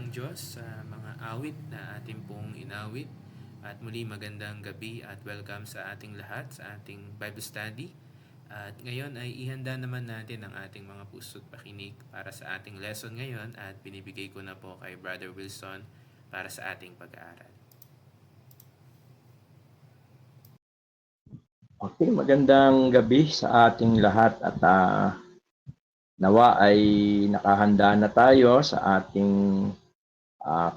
ng Diyos sa mga awit na ating pong inawit. At muli magandang gabi at welcome sa ating lahat sa ating Bible study. At ngayon ay ihanda naman natin ang ating mga puso't pakinig para sa ating lesson ngayon at binibigay ko na po kay Brother Wilson para sa ating pag-aaral. Okay, magandang gabi sa ating lahat at nawa ay nakahanda na tayo sa ating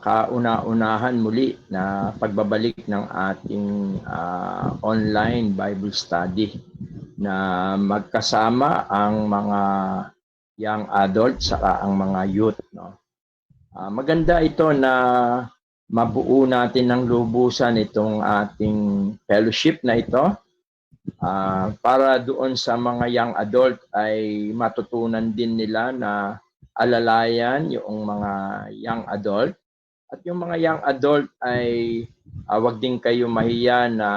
kauna-unahan muli na pagbabalik ng ating online Bible study na magkasama ang mga young adults saka ang mga youth. No? Maganda ito na mabuo natin ng lubusan itong ating fellowship na ito. Para doon sa mga young adult ay matutunan din nila na alalayan yung mga young adult. At yung mga young adult ay wag din kayo mahiya na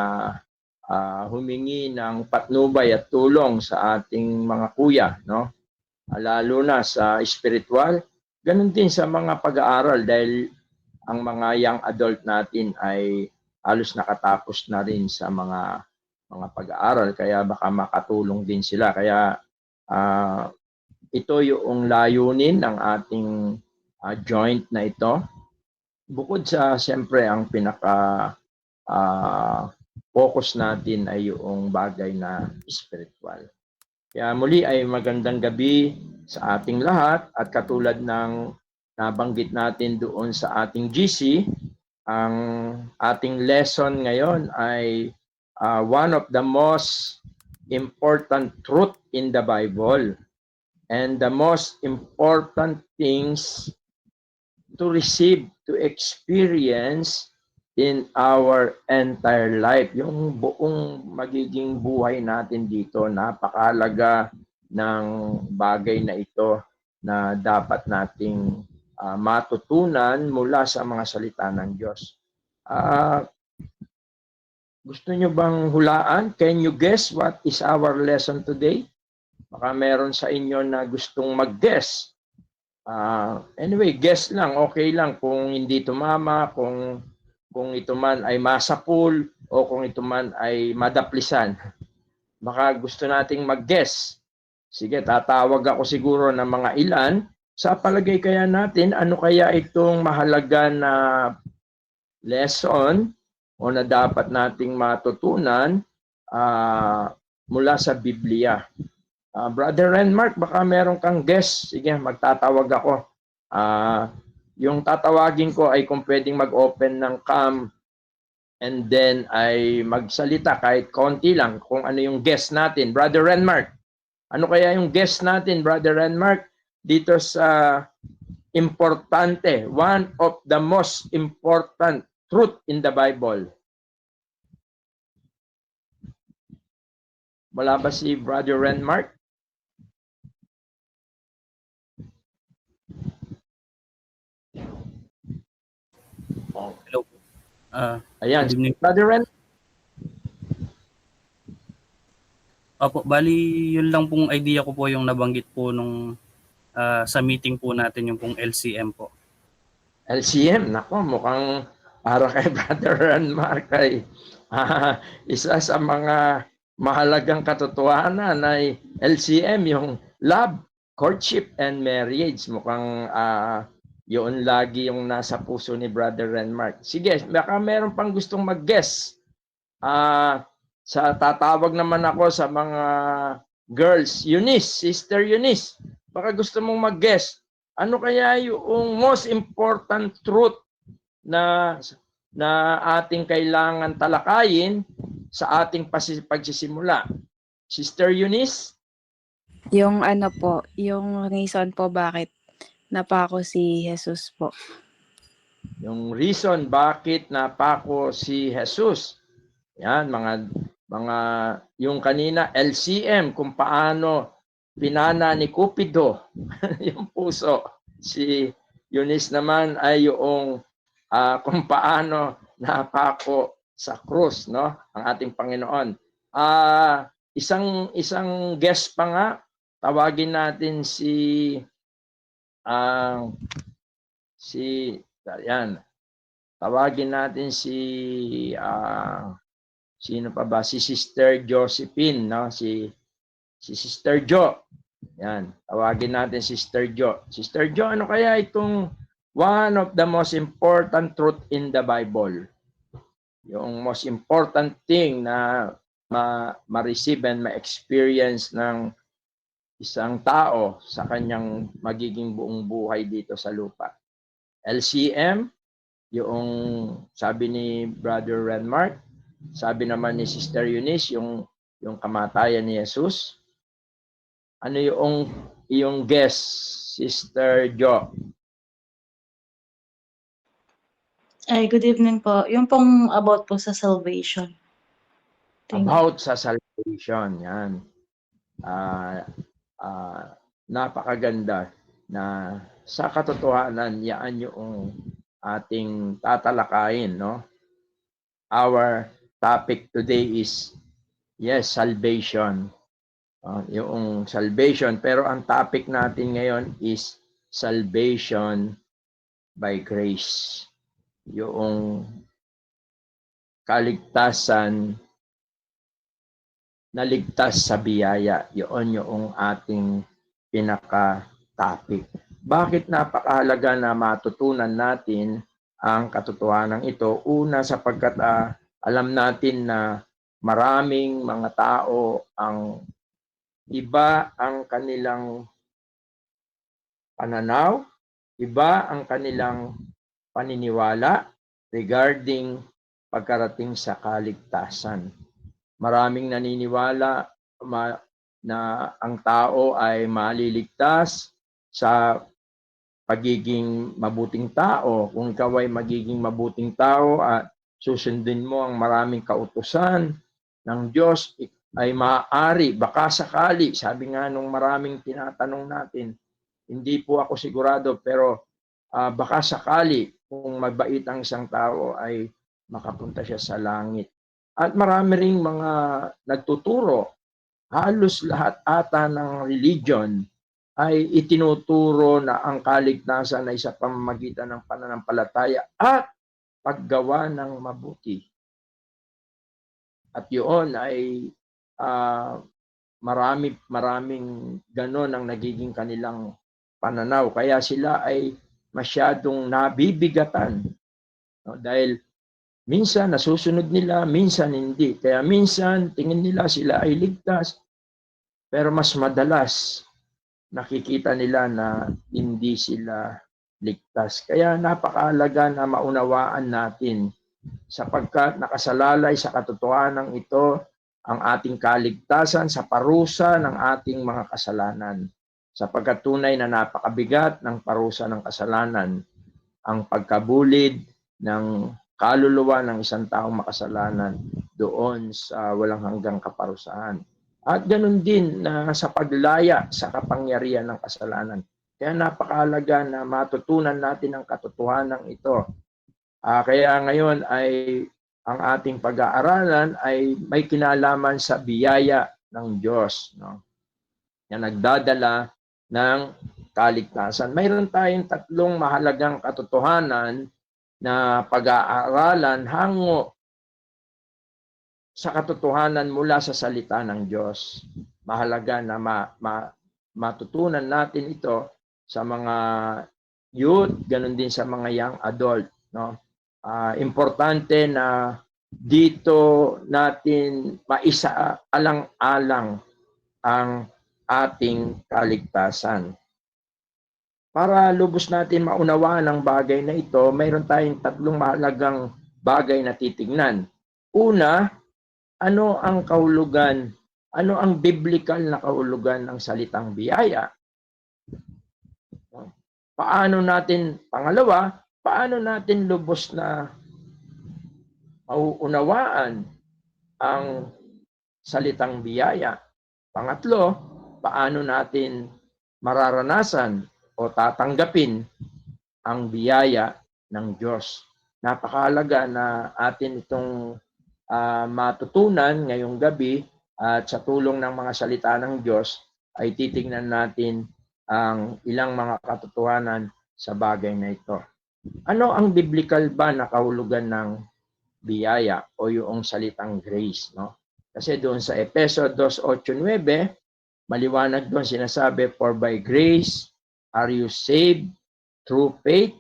humingi ng patnubay at tulong sa ating mga kuya, no? Lalo na sa spiritual, ganun din sa mga pag-aaral dahil ang mga young adult natin ay halos nakatapos na rin sa mga pag-aaral kaya baka makatulong din sila. Kaya ito yung layunin ng ating joint na ito. Bukod sa siyempre ang pinaka focus natin ay yung bagay na spiritual. Kaya muli ay magandang gabi sa ating lahat at katulad ng nabanggit natin doon sa ating GC, ang ating lesson ngayon ay one of the most important truth in the Bible and the most important things to receive, to experience in our entire life. Yung buong magiging buhay natin dito, napakahalaga ng bagay na ito na dapat nating matutunan mula sa mga salita ng Diyos. Gusto nyo bang hulaan? Can you guess what is our lesson today? Baka meron sa inyo na gustong mag-guess. Anyway, guess lang, okay lang kung hindi tumama, kung ito man ay masapul o kung ito man ay madaplisan. Baka gusto nating mag-guess. Sige, tatawag ako siguro ng mga ilan. Sa palagay kaya natin, ano kaya itong mahalaga na lesson o na dapat nating matutunan mula sa Biblia. Brother Renmark, baka meron kang guess. Sige, magtatawag ako. Yung tatawagin ko ay kung pwedeng mag-open ng cam and then ay magsalita kahit konti lang kung ano yung guess natin. Brother Renmark, ano kaya yung guess natin, Brother Renmark, dito sa importante, one of the most important truth in the Bible? Wala ba si Brother Renmark? Hello. Ayan, Good evening. Brother Ren. Opo, bali yun lang pong idea ko po yung nabanggit po nung sa meeting po natin yung pong LCM po. LCM, nako, mukhang para kay Brother Renmark ay isa sa mga mahalagang katotohanan ay LCM, yung love, courtship, and marriage. Mukhang yun lagi yung nasa puso ni Brother Renmark. Sige, baka meron pang gustong mag-guess. Tatawag naman ako sa mga girls. Eunice, Sister Eunice, baka gusto mong mag-guess. Ano kaya yung most important truth na ating kailangan talakayin sa ating pagsisimula? Sister Eunice? Yung ano po, yung reason po bakit napako si Jesus po. Yung reason bakit napako si Jesus. Yan, mga yung kanina LCM, kung paano pinana ni Cupido yung puso. Si Eunice naman ay yung kung paano napako sa krus, no, ang ating Panginoon. Isang guest pa nga, tawagin natin si Yan. Tawagin natin si sino pa ba? Si Sister Josephine, no? Si Sister Jo. Yan. Tawagin natin si Sister Jo. Sister Jo, ano kaya itong one of the most important truth in the Bible? Yung most important thing na ma-receive and ma-experience ng isang tao sa kanyang magiging buong buhay dito sa lupa. LCM, yung sabi ni Brother Renmark, sabi naman ni Sister Eunice, yung kamatayan ni Jesus. Ano yung guess, Sister Jo? Ay, good evening po. Yung pong about po sa salvation. Thank you. About sa salvation, yan. Napakaganda na sa katotohanan, yan yung ating tatalakayin, no? Our topic today is, yes, salvation. Yung salvation, pero ang topic natin ngayon is salvation by grace. Yung kaligtasan na ligtas sa biyaya. Yun yung ating pinaka-topic. Bakit napakahalaga na matutunan natin ang katotohanan ito? Una, sapagkat alam natin na maraming mga tao ang iba ang kanilang pananaw, iba ang kanilang paniniwala regarding pagkarating sa kaligtasan. Maraming naniniwala na ang tao ay maliligtas sa pagiging mabuting tao. Kung ikaw ay magiging mabuting tao at susundin mo ang maraming kautusan ng Diyos, ay maaari, baka sakali, sabi nga nung maraming tinatanong natin, hindi po ako sigurado, pero baka sakali kung mabait ang isang tao ay makapunta siya sa langit. At marami ring mga nagtuturo, halos lahat ata ng religion ay itinuturo na ang kaligtasan ay sa pamamagitan ng pananampalataya at paggawa ng mabuti. At yun ay maraming ganon ang nagiging kanilang pananaw. Kaya sila ay masyadong nabibigatan. No? Dahil minsan nasusunod nila, minsan hindi. Kaya minsan tingin nila sila ay ligtas, pero mas madalas nakikita nila na hindi sila ligtas. Kaya napakahalaga na maunawaan natin sapagkat nakasalalay sa katotohanan ito ang ating kaligtasan sa parusa ng ating mga kasalanan. Sapagkat tunay na napakabigat ng parusa ng kasalanan, ang pagkabulid ng kaluluwa ng isang taong makasalanan doon sa walang hanggang kaparusahan. At ganoon din na sa paglaya sa kapangyarihan ng kasalanan. Kaya napakahalaga na matutunan natin ang katotohanan ito. Kaya ngayon ay ang ating pag-aaralan ay may kinalaman sa biyaya ng Diyos, no? Na nagdadala ng kaligtasan. Mayroon tayong tatlong mahalagang katotohanan na pag-aaralan hango sa katotohanan mula sa salita ng Diyos. Mahalaga na matutunan natin ito sa mga youth, ganun din sa mga young adult, no? Importante na dito natin maisaalang-alang ang ating kaligtasan. Para lubos natin maunawaan ang bagay na ito, mayroon tayong tatlong mahalagang bagay na titingnan. Una, ano ang kahulugan, ano ang biblical na kahulugan ng salitang biyaya? Paano natin lubos na mauunawaan ang salitang biyaya? Pangatlo, paano natin mararanasan o tatanggapin ang biyaya ng Diyos? Napakahalaga na atin itong matutunan ngayong gabi at sa tulong ng mga salita ng Diyos ay titingnan natin ang ilang mga katotohanan sa bagay na ito. Ano ang biblical ba na kahulugan ng biyaya o yung salitang grace, no? Kasi doon sa Efeso 2:8-9, maliwanag doon sinasabi, for by grace are you saved through faith.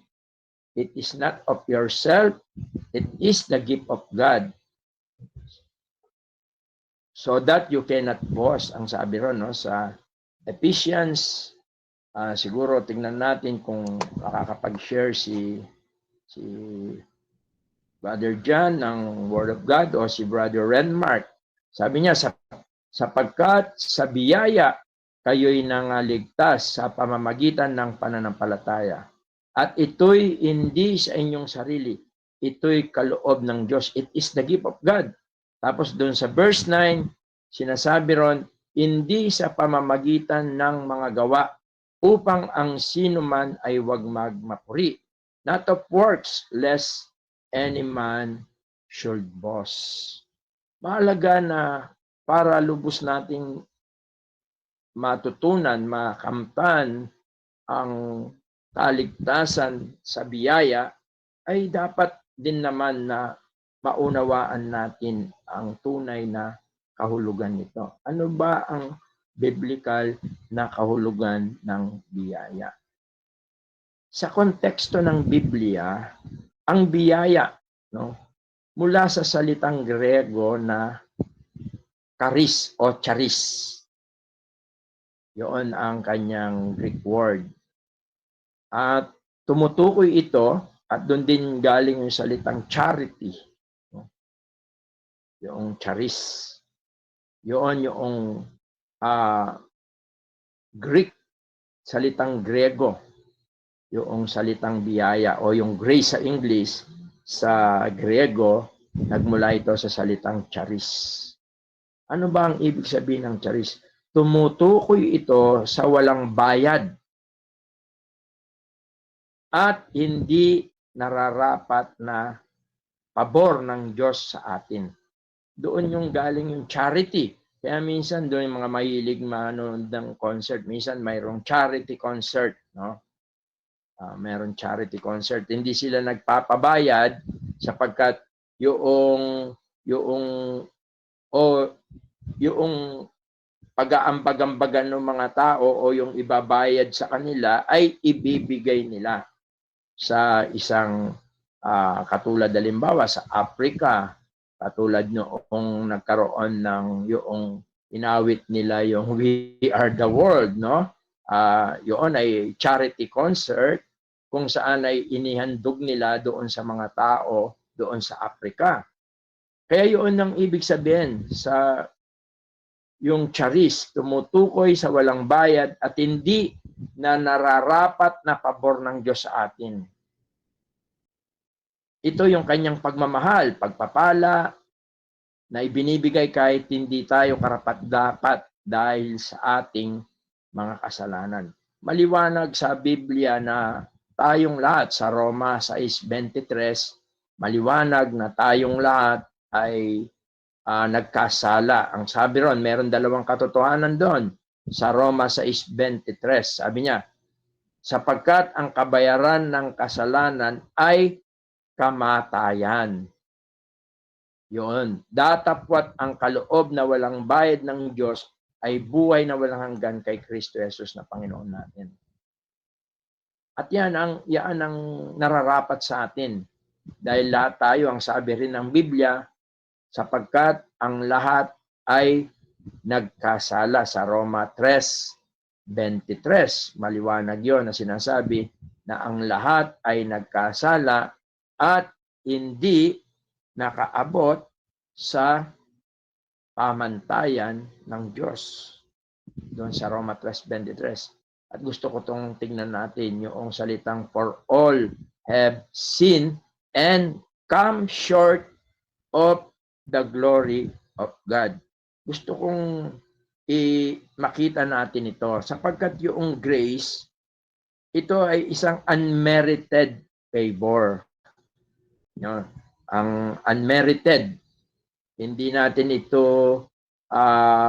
It is not of yourself, it is the gift of God. So that you cannot boast, ang sabi ron, no, sa Ephesians. Siguro tingnan natin kung makakapag-share si Brother John ng Word of God o si Brother Renmark. Sabi niya, sapagkat sa biyaya kayo'y nangaligtas sa pamamagitan ng pananampalataya. At ito'y hindi sa inyong sarili. Ito'y kaloob ng Diyos. It is the gift of God. Tapos doon sa verse 9, sinasabi ron, hindi sa pamamagitan ng mga gawa upang ang sino man ay wag magmapuri. Not of works, lest any man should boast. Mahalaga na para lubos nating matutunan, makamtan ang kaligtasan sa biyaya, ay dapat din naman na maunawaan natin ang tunay na kahulugan nito. Ano ba ang biblical na kahulugan ng biyaya? Sa konteksto ng Biblia, ang biyaya, no, mula sa salitang Grego na charis o charis. Yun ang kanyang Greek word. At tumutukoy ito, at doon din galing yung salitang charity. No? Yung charis. Yun yung Greek, salitang Grego. Yung salitang biyaya o yung grace sa English, sa Grego, nagmula ito sa salitang charis. Ano ba ang ibig sabihin ng charis? Tumutukoy ito sa walang bayad at hindi nararapat na pabor ng Diyos sa atin. Doon yung galing yung charity. Kaya minsan doon yung mga mahilig manood ng concert, minsan mayroong charity concert, no? Mayroong charity concert. Hindi sila nagpapabayad sapagkat yung pag-aambag-ambagan ng mga tao o yung ibabayad sa kanila ay ibibigay nila sa isang katulad halimbawa sa Africa, katulad noong nagkaroon ng yung inawit nila yung We Are the World, no? Yun ay charity concert kung saan ay inihandog nila doon sa mga tao doon sa Africa. Kaya yun ang ibig sabihin sa yung charis, tumutukoy sa walang bayad at hindi na nararapat na pabor ng Diyos sa atin. Ito yung kanyang pagmamahal, pagpapala, na ibinibigay kahit hindi tayo karapat-dapat dahil sa ating mga kasalanan. Maliwanag sa Biblia na tayong lahat sa Roma 6:23, maliwanag na tayong lahat ay nagkasala. Ang sabi ron, meron dalawang katotohanan doon. Sa Roma 6:23, sabi niya, sapagkat ang kabayaran ng kasalanan ay kamatayan. Yun. Datapwat ang kaloob na walang bayad ng Diyos ay buhay na walang hanggan kay Kristo Jesus na Panginoon natin. At yan ang nararapat sa atin. Dahil lahat tayo, ang sabi rin ng Biblia, sapagkat ang lahat ay nagkasala sa Roma 3:23. Maliwanag yon na sinasabi na ang lahat ay nagkasala at hindi nakaabot sa pamantayan ng Diyos. Doon sa Roma 3:23. At gusto ko itong tingnan natin yung salitang for all have sinned and come short of the glory of God. Gusto kong makita natin ito sapagkat yung grace, ito ay isang unmerited favor. No? Ang unmerited, hindi natin ito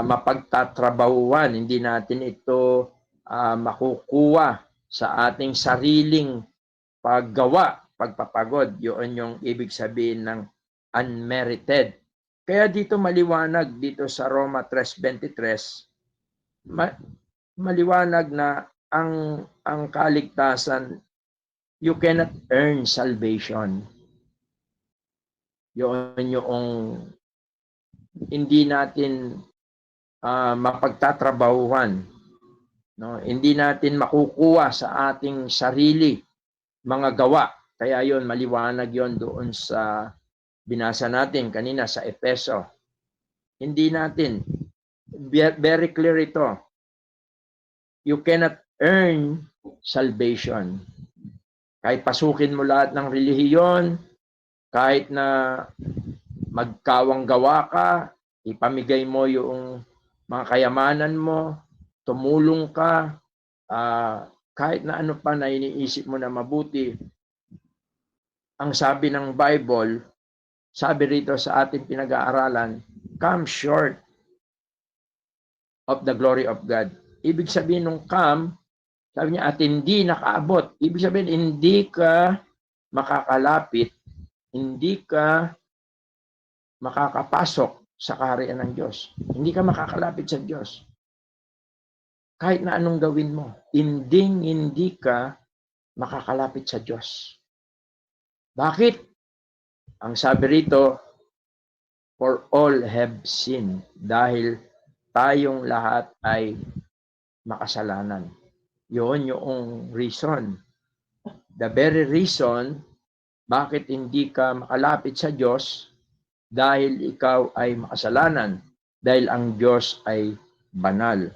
mapagtatrabahuan, hindi natin ito makukuha sa ating sariling paggawa pagpapagod. Yun yung ibig sabihin ng unmerited. Kaya dito maliwanag dito sa Roma 3:23, maliwanag na ang kaligtasan, you cannot earn salvation. Yun yung hindi natin mapagtatrabahuhan, no? Hindi natin makukuha sa ating sarili mga gawa. Kaya yon, maliwanag yon doon sa binasa natin kanina sa Efeso. Hindi natin, very clear ito. You cannot earn salvation. Kahit pasukin mo lahat ng relihiyon, kahit na magkawang gawa ka, ipamigay mo yung mga kayamanan mo, tumulong ka, kahit na ano pa na iniisip mo na mabuti, ang sabi ng Bible, sabi rito sa ating pinag-aaralan, come short of the glory of God. Ibig sabihin nung come, sabi niya, at hindi nakaabot. Ibig sabihin, hindi ka makakalapit, hindi ka makakapasok sa kaharian ng Diyos. Hindi ka makakalapit sa Diyos. Kahit na anong gawin mo, hindi ka makakalapit sa Diyos. Bakit? Ang sabi rito, for all have sinned, dahil tayong lahat ay makasalanan. Yun yung reason. The very reason bakit hindi ka makalapit sa Diyos, dahil ikaw ay makasalanan, dahil ang Diyos ay banal.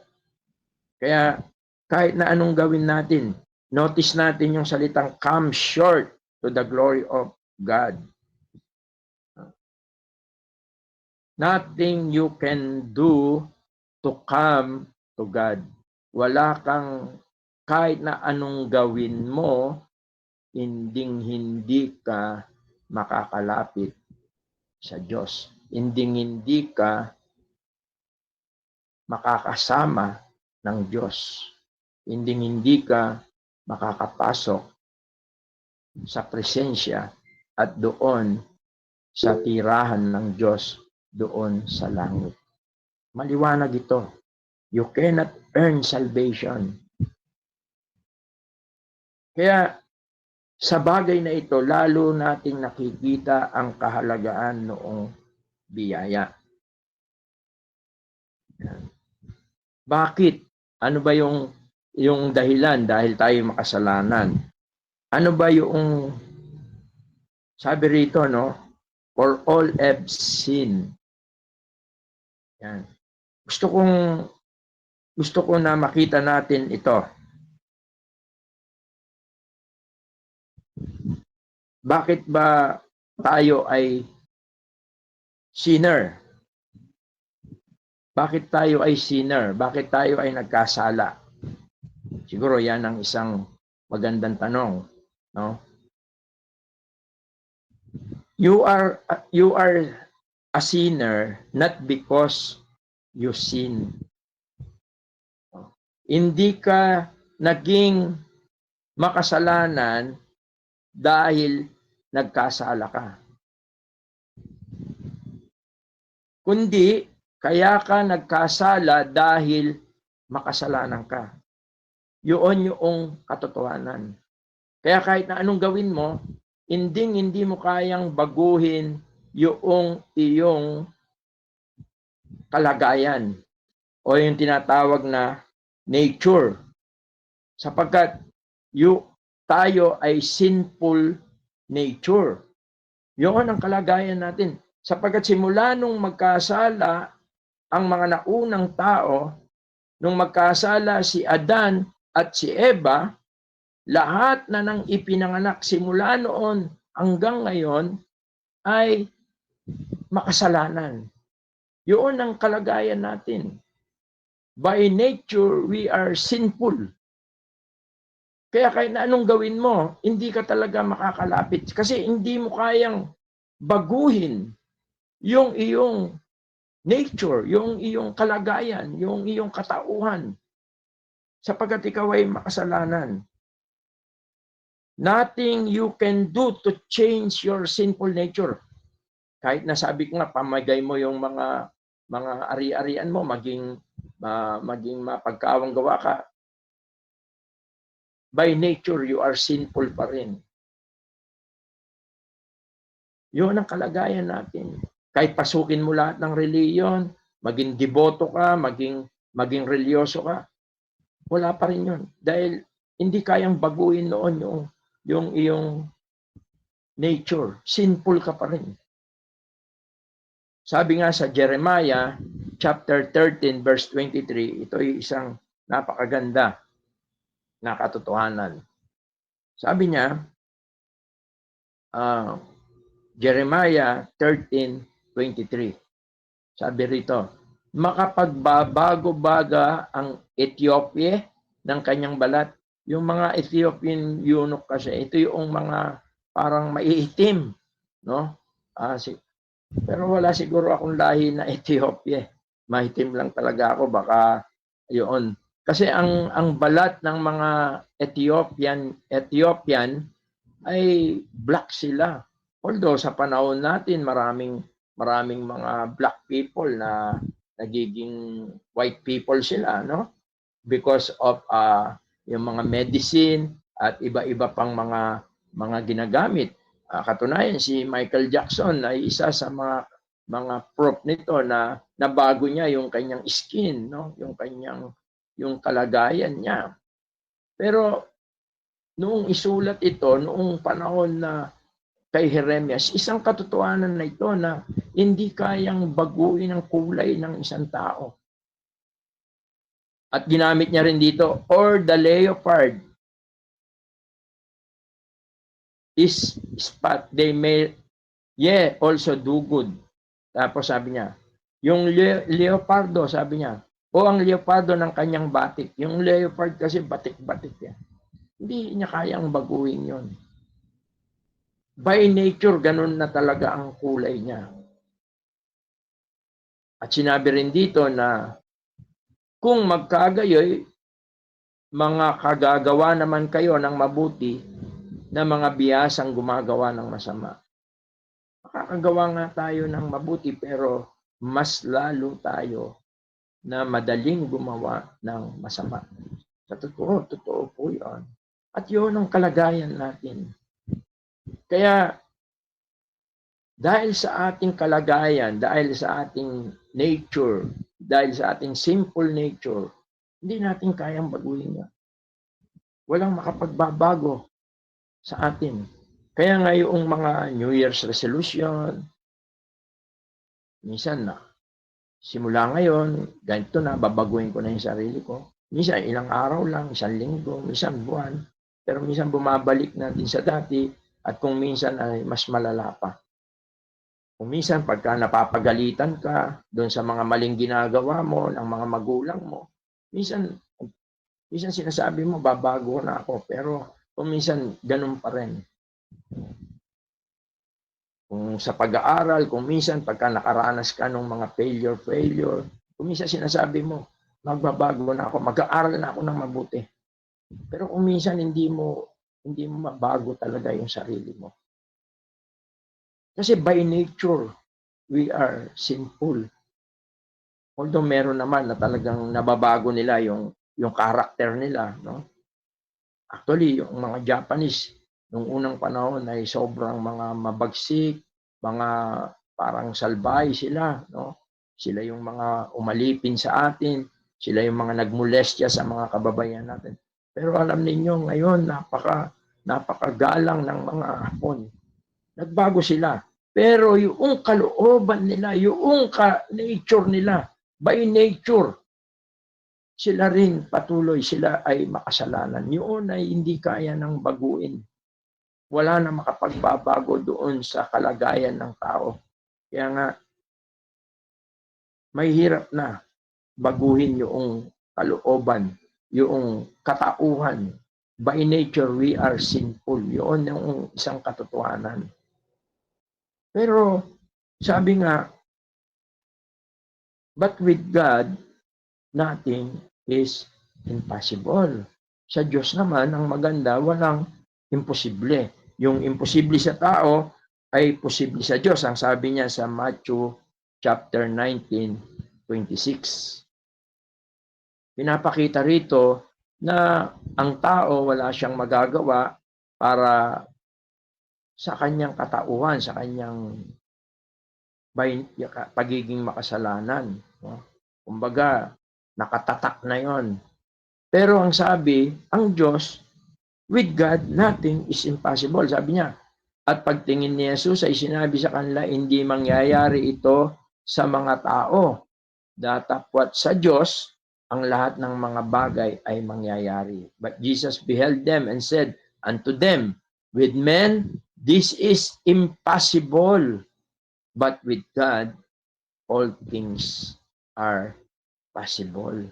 Kaya kahit na anong gawin natin, notice natin yung salitang come short to the glory of God. Nothing you can do to come to God. Wala kang kahit na anong gawin mo, hindi ka makakalapit sa Diyos. Hindi ka makakasama ng Diyos. Hindi ka makakapasok sa presensya at doon sa tirahan ng Diyos doon sa langit. Maliwanag ito. You cannot earn salvation. Kaya sa bagay na ito, lalo nating nakikita ang kahalagaan noong biyaya. Bakit? Ano ba yung dahilan dahil tayo makasalanan? Ano ba yung sabi rito, no? For all have sinned. Yan. Gusto ko na makita natin ito. Bakit ba tayo ay sinner? Bakit tayo ay sinner? Bakit tayo ay nagkasala? Siguro yan ang isang magandang tanong, no? You are a sinner not because you sin. Hindi ka naging makasalanan dahil nagkasala ka. Kundi, kaya ka nagkasala dahil makasalanan ka. Yun yung katotohanan. Kaya kahit na anong gawin mo, hindi mo kayang baguhin yung iyong kalagayan o yung tinatawag na nature. Sapagkat tayo ay sinful nature. Yun ang kalagayan natin. Sapagkat simula nung magkasala ang mga naunang tao, nung magkasala si Adan at si Eva, lahat na nang ipinanganak simula noon hanggang ngayon ay makasalanan. Yun ang kalagayan natin. By nature, we are sinful. Kaya kahit na anong gawin mo, hindi ka talaga makakalapit. Kasi hindi mo kayang baguhin yung iyong nature, yung iyong kalagayan, yung iyong katauhan. Sapagkat ikaw ay makasalanan. Nothing you can do to change your sinful nature. Kahit nasabi ko nga, pamagay mo yung mga ari-arian mo, maging mapagkawang gawa ka, by nature, you are sinful pa rin. Yun ang kalagayan natin. Kahit pasukin mo lahat ng reliyon, maging deboto ka, maging religyoso ka, wala pa rin yun. Dahil hindi kayang baguhin noon yung iyong nature. Sinful ka pa rin. Sabi nga sa Jeremiah chapter 13 verse 23, ito ay isang napakaganda na katotohanan. Sabi niya, Jeremiah 13:23. Sabi rito, makapagbabago-baga ang Ethiopia ng kanyang balat. Yung mga Ethiopian eunuch kasi, ito yung mga parang maiitim, no? Pero wala siguro akong lahi na Ethiopia. Maitim lang talaga ako, baka yun. Kasi ang balat ng mga Ethiopian ay black sila. Although sa panahon natin maraming mga black people na nagiging white people sila, no? Because of yung mga medicine at iba-iba pang mga ginagamit. Katunayan si Michael Jackson ay isa sa mga proof nito na nabago niya yung kanyang skin, no? Yung kalagayan niya. Pero noong isulat ito, noong panahon na kay Jeremias, isang katotohanan na ito na hindi kayang baguhin ang kulay ng isang tao. At ginamit niya rin dito, or the leopard is spot, they may also do good. Tapos sabi niya, yung leopardo, sabi niya, o ang leopardo ng kanyang batik. Yung leopard kasi batik-batik yan. Hindi niya kayang baguhin yon. By nature, ganun na talaga ang kulay niya. At sinabi rin dito na kung magkagayoy, mga kagagawa naman kayo ng mabuti na mga biyasang gumagawa ng masama. Makakagawa nga tayo ng mabuti pero mas lalo tayo na madaling gumawa ng masama. Sa totoo po yun. At yun ang kalagayan natin. Kaya dahil sa ating kalagayan, dahil sa ating nature, dahil sa ating simple nature, hindi natin kayang baguhin yan. Walang makapagbabago sa atin. Kaya nga yung mga New Year's resolution, minsan na, simula ngayon, ganito na, babaguhin ko na yung sarili ko. Minsan ilang araw lang, isang linggo, minsan buwan, pero minsan bumabalik natin sa dati at kung minsan ay mas malala pa. Kung minsan pagka napapagalitan ka doon sa mga maling ginagawa mo ng mga magulang mo, minsan sinasabi mo babago na ako, pero kung minsan ganun pa rin. Kung sa pag-aaral, kung minsan pagka nakaranas ka ng mga failure, kung minsan sinasabi mo magbabago na ako, mag-aaral na ako ng mabuti. Pero kung minsan hindi mo mabago talaga yung sarili mo. Kasi by nature, we are sinful. Although meron naman na talagang nababago nila yung character nila, no? Actually, yung mga Japanese nung unang panahon ay sobrang mga mabagsik, mga parang salbahe sila, no? Sila yung mga umalipin sa atin, sila yung mga nagmolestya sa mga kababayan natin. Pero alam ninyo ngayon, napakagalang ng mga Hapon. Nagbago sila. Pero yung kalooban nila, yung nature nila, by nature, sila rin patuloy, sila ay makasalanan. Yun ay hindi kaya ng baguin. Wala na makapagbabago doon sa kalagayan ng tao. Kaya nga, may hirap na baguhin yung kalooban, yung katauhan. By nature, we are sinful. Yun yung isang katotohanan. Pero, sabi nga, but with God, nothing is impossible. Sa Diyos naman, ang maganda, walang imposible. Yung imposible sa tao ay posible sa Diyos. Ang sabi niya sa Matthew chapter 19:26. Pinapakita rito na ang tao wala siyang magagawa para sa kanyang katauhan, sa kanyang pagiging makasalanan. No? Kumbaga, nakatatak na yon. Pero ang sabi, ang Diyos, with God, nothing is impossible. Sabi niya, at pagtingin ni Jesus ay sinabi sa kanila, hindi mangyayari ito sa mga tao. Datapwat sa Diyos, ang lahat ng mga bagay ay mangyayari. But Jesus beheld them and said unto them, with men, this is impossible. But with God, all things are possible.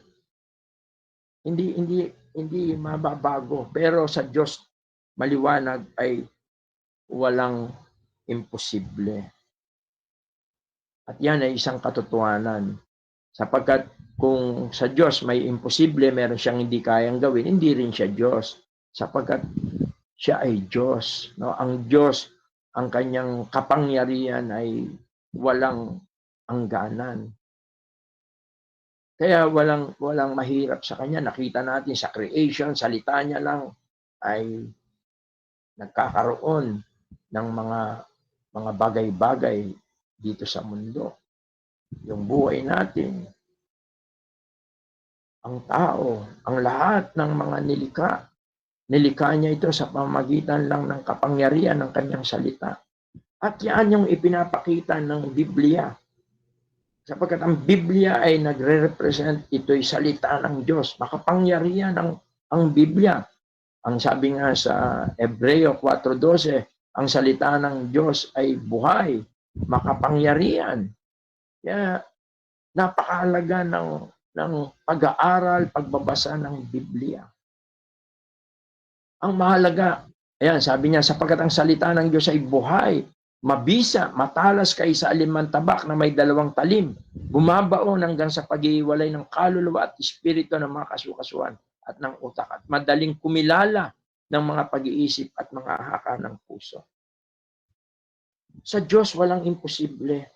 Hindi mababago, pero sa Diyos maliwanag ay walang imposible. At yan ay isang katotohanan. Sapagkat kung sa Diyos may imposible, meron siyang hindi kayang gawin, hindi rin siya Diyos. Sapagkat siya ay Diyos. No? Ang Diyos, ang kanyang kapangyarihan ay walang hangganan. Kaya walang mahirap sa kanya. Nakita natin sa creation, salita niya lang ay nagkakaroon ng mga bagay-bagay dito sa mundo. Yung buhay natin, ang tao, ang lahat ng mga nilikha niya ito sa pamamagitan lang ng kapangyarihan ng kanyang salita. At yan yung ipinapakita ng Biblia. Sapagkat ang Biblia ay nagre-represent, ito'y salita ng Diyos. Makapangyarihan ang Biblia. Ang sabi nga sa Hebreo 4:12, ang salita ng Diyos ay buhay, makapangyarihan. Kaya napakahalaga ng pag-aaral, pagbabasa ng Biblia. Ang mahalaga, ayan, sabi niya, sapagkat ang salita ng Diyos ay buhay, mabisa, matalas kaysa alimang tabak na may 2 talim, bumabaon hanggang sa pag-iwalay ng kaluluwa at espiritu ng mga kasukasuan at ng utak, at madaling kumilala ng mga pag-iisip at mga haka ng puso. Sa Diyos walang imposible.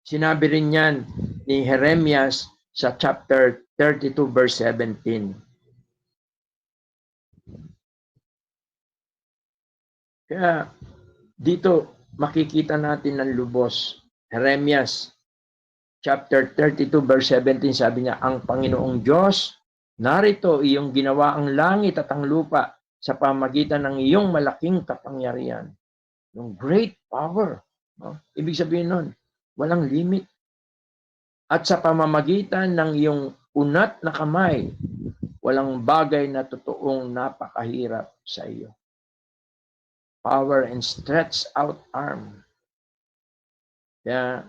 Sinabi rin yan ni Jeremias sa chapter 32 verse 17. Kaya dito makikita natin ng lubos. Jeremias chapter 32 verse 17, sabi niya, ang Panginoong Diyos, narito iyong ginawa ang langit at ang lupa sa pamagitan ng iyong malaking kapangyarihan. Yung great power. No? Ibig sabihin nun, walang limit. At sa pamamagitan ng iyong unat na kamay, walang bagay na totoong napakahirap sa iyo. Power and stretch out arm. Kaya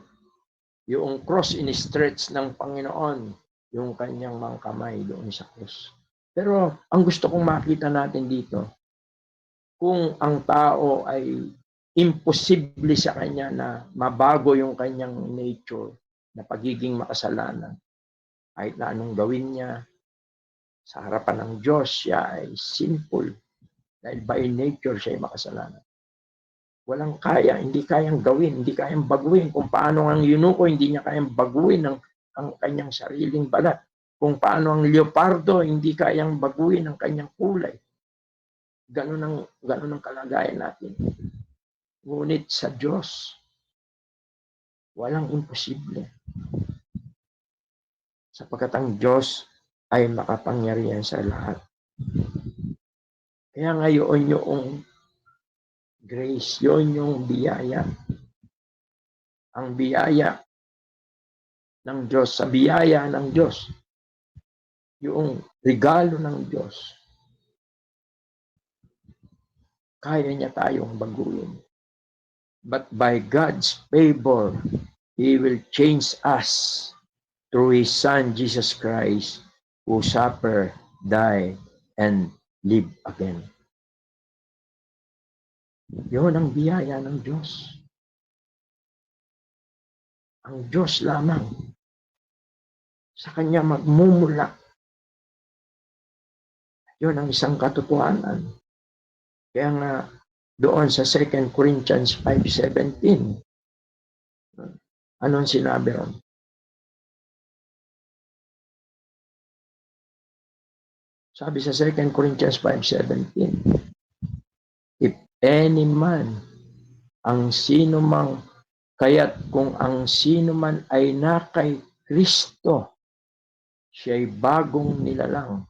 yung cross in-stretch ng Panginoon, yung kanyang mga kamay doon sa cross. Pero ang gusto kong makita natin dito, kung ang tao ay imposible sa kanya na mabago yung kanyang nature na pagiging makasalanan, kahit na anong gawin niya, sa harapan ng Diyos, siya ay sinful. Dahil by nature, siya ay makasalanan. Walang kaya, hindi kayang gawin, hindi kayang baguhin. Kung paano ang eunuko, hindi niya kayang baguhin ang kanyang sariling balat. Kung paano ang leopardo, hindi kayang baguhin ang kanyang kulay. Ganun ang kalagayan natin. Ngunit sa Diyos, walang imposible. Sapagkat ang Diyos ay makapangyarihan sa lahat. Kaya ngayon yung grace, yun yung biyaya. Ang biyaya ng Diyos, sa biyaya ng Diyos, yung regalo ng Diyos, kaya niya tayong baguhin. But by God's favor, He will change us through His Son, Jesus Christ, who suffered, died, and lived again. Yun ang biyaya ng Diyos. Ang Diyos lamang sa Kanya magmumula. Yun ang isang katotohanan. Kaya nga, doon sa 2 Corinthians 5:17, anong sinabi ron? Sabi sa 2 Corinthians 5:17, if any man, ang sino mang, kaya't kung ang sino man ay na kay Kristo, siya'y bagong nilalang.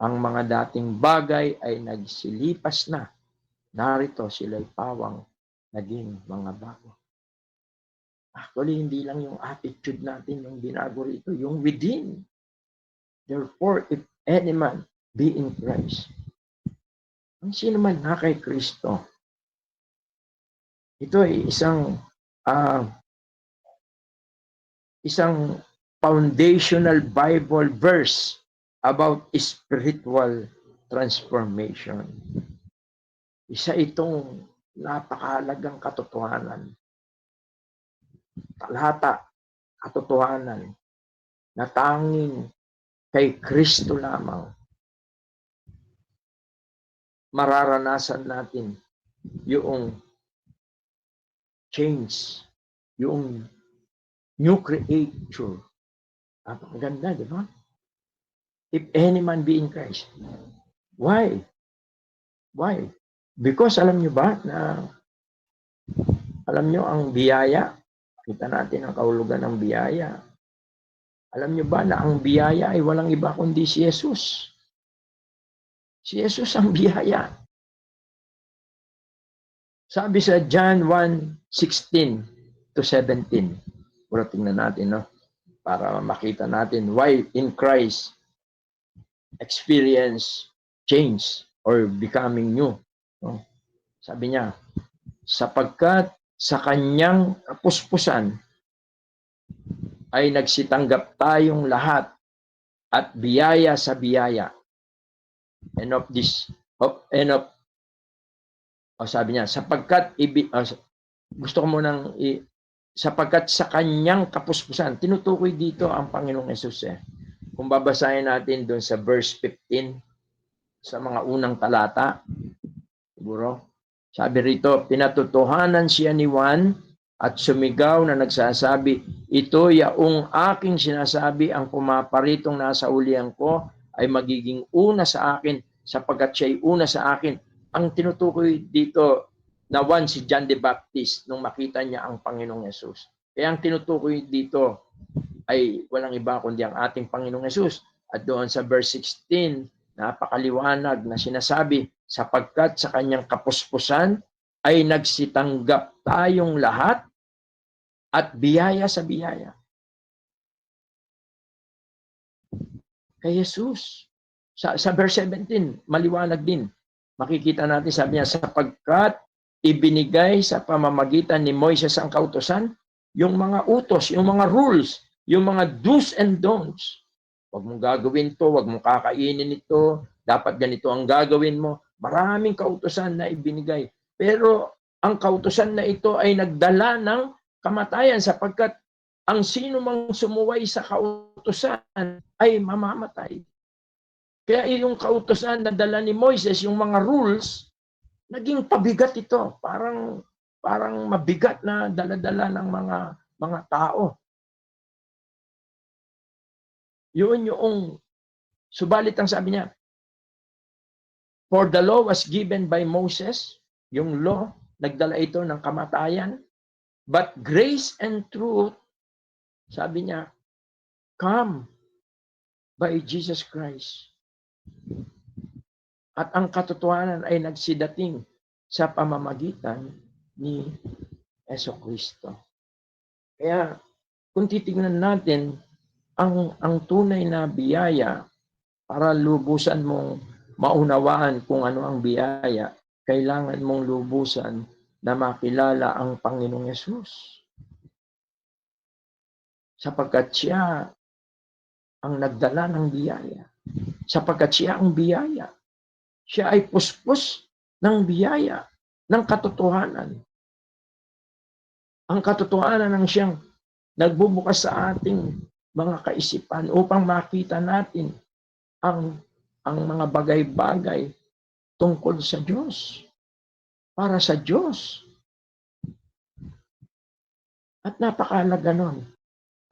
Ang mga dating bagay ay nagsilipas na. Narito sila'y pawang naging mga bago. Actually, hindi lang yung attitude natin yung binago rito, yung within. Therefore, if any man be in Christ, ang sino man na kay Kristo, ito ay isang foundational Bible verse about spiritual transformation. Isa itong napakahalagang katotohanan. Talata, katotohanan na tanging kay Kristo lamang mararanasan natin yung change, yung new creature. Napakaganda, di ba? If any man be in Christ. Why? Why? Because alam nyo ba na alam nyo ang biyaya, kita natin ang kahulugan ng biyaya. Alam nyo ba na ang biyaya ay walang iba kundi si Jesus? Si Jesus ang biyaya. Sabi sa John 1:16 to 17. Pero tingnan natin, no? Para makita natin why in Christ experience change or becoming new. No? Sabi niya, sapagkat sa kanyang kapuspusan ay nagsitanggap tayong lahat at biyaya sa biyaya. Sabi niya, sapagkat gusto ko munang sapagkat sa kanyang kapuspusan, tinutukoy dito ang Panginoong Hesus. Kung babasahin natin doon sa verse 15, sa mga unang talata, siguro, sabi rito, pinatotohanan siya ni Juan at sumigaw na nagsasabi, ito yaong aking sinasabi, ang pumaparitong nasa ulian ko ay magiging una sa akin sapagkat siya'y una sa akin. Ang tinutukoy dito na one si John the Baptist nung makita niya ang Panginoong Hesus. Kaya ang tinutukoy dito ay walang iba kundi ang ating Panginoong Hesus. At doon sa verse 16, napakaliwanag na sinasabi, sapagkat sa kanyang kapuspusan ay nagsitanggap tayong lahat at biyaya sa biyaya. Kay Jesus. Sa verse 17, maliwanag din. Makikita natin, sabi niya, sapagkat ibinigay sa pamamagitan ni Moises ang kautusan, yung mga utos, yung mga rules, yung mga do's and don'ts. Huwag mong gagawin to, huwag mong kakainin ito, dapat ganito ang gagawin mo. Maraming kautusan na ibinigay. Pero ang kautusan na ito ay nagdala ng kamatayan sapagkat ang sino mang sumuway sa kautusan ay mamamatay. Kaya yung kautusan na dala ni Moises, yung mga rules, naging pabigat ito. Parang mabigat na dala-dala ng mga tao. Yun yung, subalit ang sabi niya, for the law was given by Moses, yung law, nagdala ito ng kamatayan, but grace and truth, sabi niya, come by Jesus Christ. At ang katotohanan ay nagsidating sa pamamagitan ni Jesucristo. Kaya kung titingnan natin ang tunay na biyaya para lubusan mong maunawaan kung ano ang biyaya, kailangan mong lubusan na makilala ang Panginoong Yesus. Sapagkat siya ang nagdala ng biyaya. Sapagkat siya ang biyaya. Siya ay puspos ng biyaya, ng katotohanan. Ang katotohanan ng siyang nagbubukas sa ating mga kaisipan upang makita natin ang mga bagay-bagay tungkol sa Diyos. para sa Diyos. At napakahalaga nun.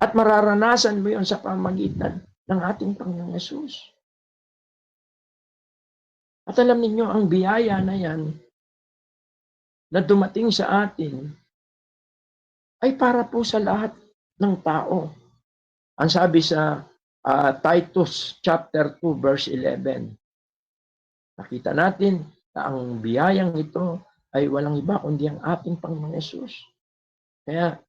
At mararanasan mo yon sa pamagitan ng ating Panginoong Yesus. At alam ninyo, ang biyaya na yan na dumating sa atin ay para po sa lahat ng tao. Ang sabi sa Titus chapter 2 verse 11, nakita natin na ang biyayang ito ay walang iba kundi ang ating Panginoong Yesus. Kaya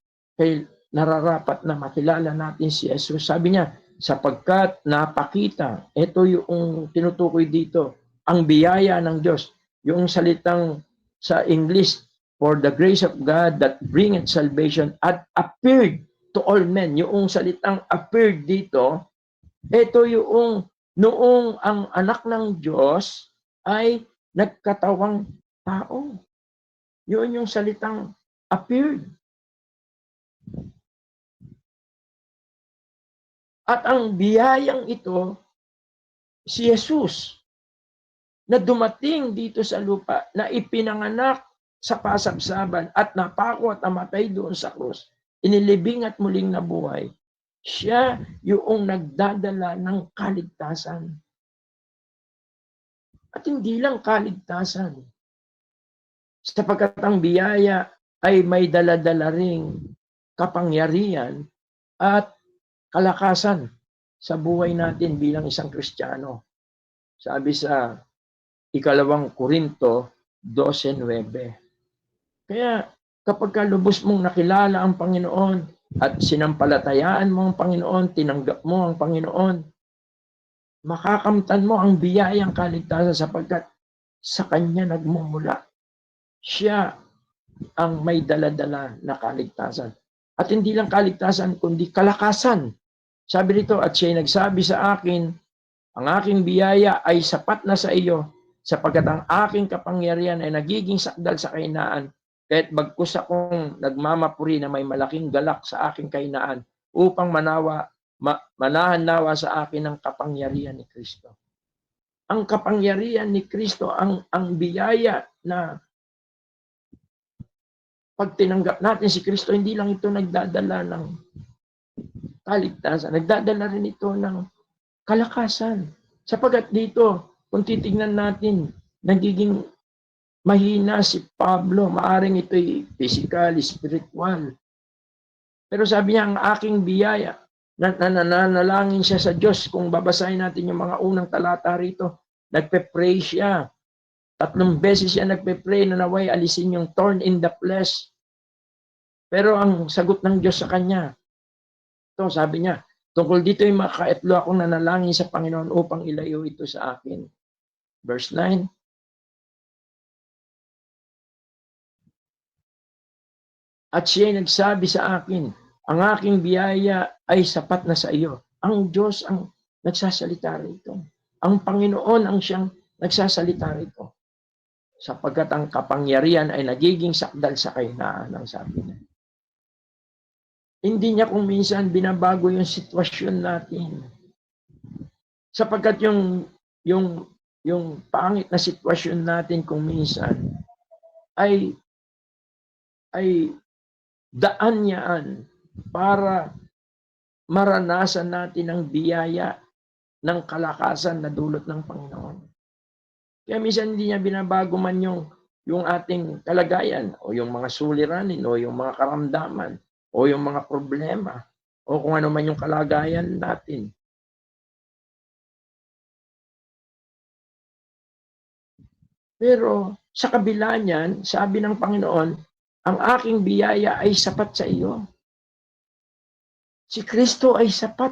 nararapat na makilala natin si Jesus. Sabi niya, sapagkat napakita, ito yung tinutukoy dito, ang biyaya ng Diyos. Yung salitang sa English, for the grace of God that bringeth salvation had appeared to all men. Yung salitang appeared dito, ito yung noong ang anak ng Diyos ay nagkatawang tao. Yun yung salitang appeared. At ang biyayang ito, si Jesus, na dumating dito sa lupa, na ipinanganak sa pasabsaban at napako at namatay doon sa krus, inilibing at muling nabuhay, siya yung nagdadala ng kaligtasan. At hindi lang kaligtasan, sapagkat ang biyaya ay may dala-dala ring kapangyarihan at kalakasan sa buhay natin bilang isang Kristiyano. Sabi sa 2 Korinto 12:9. Kaya kapag lubos mong nakilala ang Panginoon at sinampalatayaan mo ang Panginoon, tinanggap mo ang Panginoon, makakamtan mo ang biyayang kaligtasan sapagkat sa Kanya nagmumula. Siya ang may dala-dala na kaligtasan. At hindi lang kaligtasan, kundi kalakasan. Sabi rito, at siya nagsabi sa akin, ang aking biyaya ay sapat na sa iyo, sapagkat ang aking kapangyarihan ay nagiging sakdal sa kahinaan, kahit bagkus akong nagmamapuri na may malaking galak sa aking kahinaan, upang manahan nawa sa akin ang kapangyarihan ni Kristo. Ang kapangyarihan ni Kristo, ang biyaya na pag tinanggap natin si Kristo, hindi lang ito nagdadala ng kaligtasan, nagdadala rin ito ng kalakasan. Sapagkat dito, kung titignan natin, nagiging mahina si Pablo, maaring ito'y physical, spiritual. Pero sabi niya, ang aking biyaya, nananalangin siya sa Diyos. Kung babasahin natin yung mga unang talata rito, nagpe-pray siya. 3 beses siya nagpe-pray na naway alisin yung thorn in the flesh. Pero ang sagot ng Diyos sa kanya, ito sabi niya, tungkol dito yung makaitlo akong nanalangin sa Panginoon upang ilayo ito sa akin. Verse 9. At siya nagsabi sa akin, ang aking biyaya ay sapat na sa iyo. Ang Diyos ang nagsasalita rito. Ang Panginoon ang siyang nagsasalita rito. Sapagkat ang kapangyarihan ay nagiging sakdal sa kahinaan, ang sabi niya. Hindi niya kung minsan binabago yung sitwasyon natin. Sapagkat yung pangit na sitwasyon natin kung minsan ay daan niyaan para maranasan natin ang biyaya ng kalakasan na dulot ng Panginoon. Kaya minsan hindi niya binabago man yung ating kalagayan o yung mga suliranin o yung mga karamdaman o yung mga problema o kung ano man yung kalagayan natin. Pero sa kabila niyan, sabi ng Panginoon, ang aking biyaya ay sapat sa iyo. Si Kristo ay sapat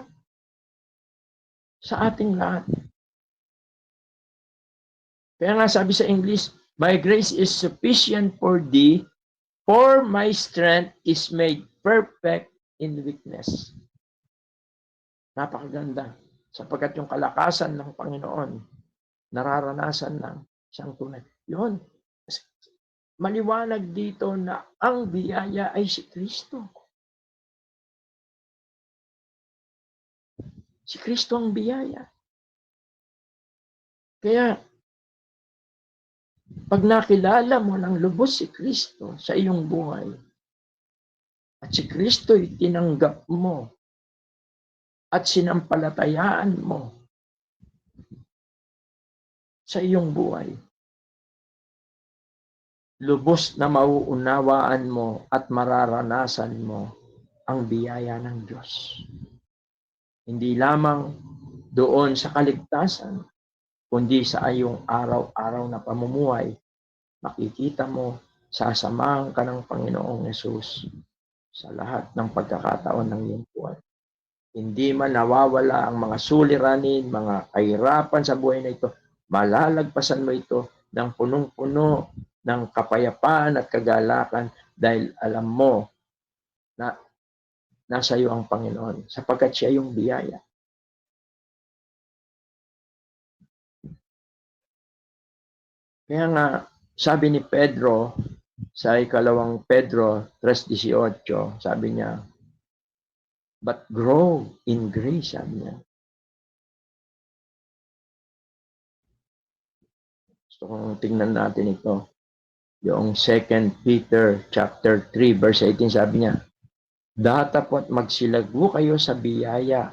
sa ating lahat. Kaya nga sabi sa English, my grace is sufficient for thee, for my strength is made perfect in weakness. Napakaganda. Sapagkat yung kalakasan ng Panginoon, nararanasan ng siyang tunay. Yun. Maliwanag dito na ang biyaya ay si Kristo. Si Kristo ang biyaya. Kaya, Pag nakilala mo ng lubos si Kristo sa iyong buhay, at si Kristo'y tinanggap mo at sinampalatayaan mo sa iyong buhay, lubos na mauunawaan mo at mararanasan mo ang biyaya ng Diyos. Hindi lamang doon sa kaligtasan, kundi sa iyong araw-araw na pamumuhay, makikita mo, sasamahan ka ng Panginoong Yesus sa lahat ng pagkakataon ng iyong buhay. Hindi man nawawala ang mga suliranin, mga kahirapan sa buhay na ito, malalagpasan mo ito ng punong-puno ng kapayapaan at kagalakan dahil alam mo na nasa iyo ang Panginoon sapagkat siya yung biyaya. Kaya nga, sabi ni Pedro, sa ikalawang Pedro 3:18, sabi niya, but grow in grace, sabi niya. Gusto kong tingnan natin ito. Yung 2 Peter chapter 3, verse 18, sabi niya, datapot magsilago kayo sa biyaya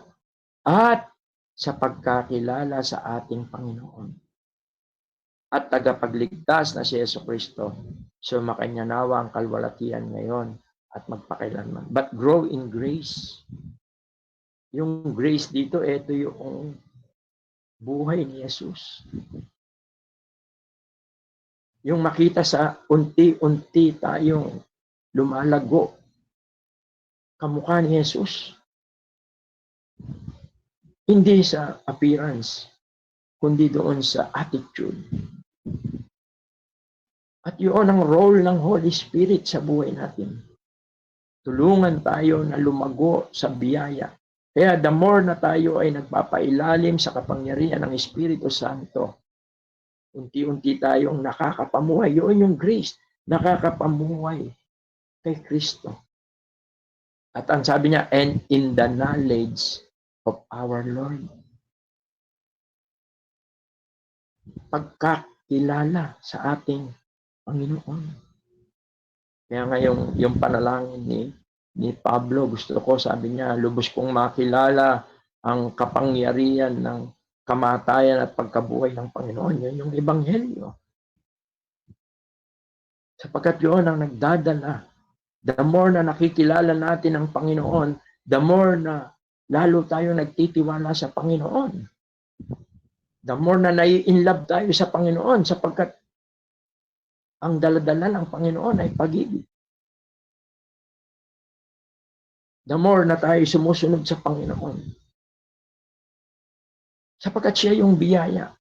at sa pagkakilala sa ating Panginoon at tagapagligtas na si Jesucristo. Sumakanya nawa ang kalwalatian ngayon at magpakailanman. But grow in grace. Yung grace dito, ito yung buhay ni Jesus. Yung makita sa unti-unti tayong lumalago kamukha ni Jesus. Hindi sa appearance, kundi doon sa attitude. At yun ang role ng Holy Spirit sa buhay natin. Tulungan tayo na lumago sa biyaya. Kaya the more na tayo ay nagpapailalim sa kapangyarihan ng Espiritu Santo, unti-unti tayong nakakapamuhay. Yun yung grace, nakakapamuhay kay Kristo. At ang sabi niya, and in the knowledge of our Lord. Pagkakilala sa ating Panginoon. Kaya nga yung panalangin ni Pablo, gusto ko, sabi niya, lubos kong makilala ang kapangyarihan ng kamatayan at pagkabuhay ng Panginoon. Yun yung Ebanghelyo. Sapagkat yun ang nagdadala. The more na nakikilala natin ang Panginoon, the more na lalo tayo nagtitiwala sa Panginoon. The more na nai-inlove tayo sa Panginoon sapagkat ang daladala ng Panginoon ay pag-ibig. The more na tayo sumusunod sa Panginoon. Sapagkat siya yung biyaya.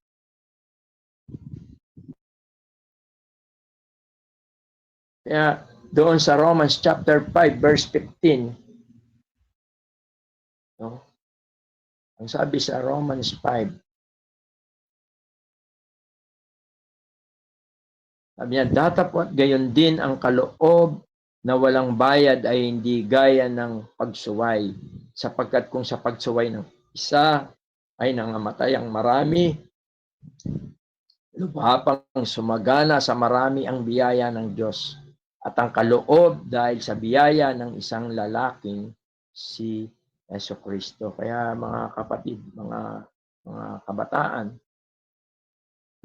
Kaya doon sa Romans chapter 5 verse 15, no? Ang sabi sa Romans 5, sabi niya, datapot gayon din ang kaloob na walang bayad ay hindi gaya ng pagsuway. Sapagkat kung sa pagsuway ng isa ay nangamatay ang marami, lubhapang sumagana sa marami ang biyaya ng Diyos. At ang kaloob dahil sa biyaya ng isang lalaking si Jesucristo. Kaya mga kapatid, mga kabataan,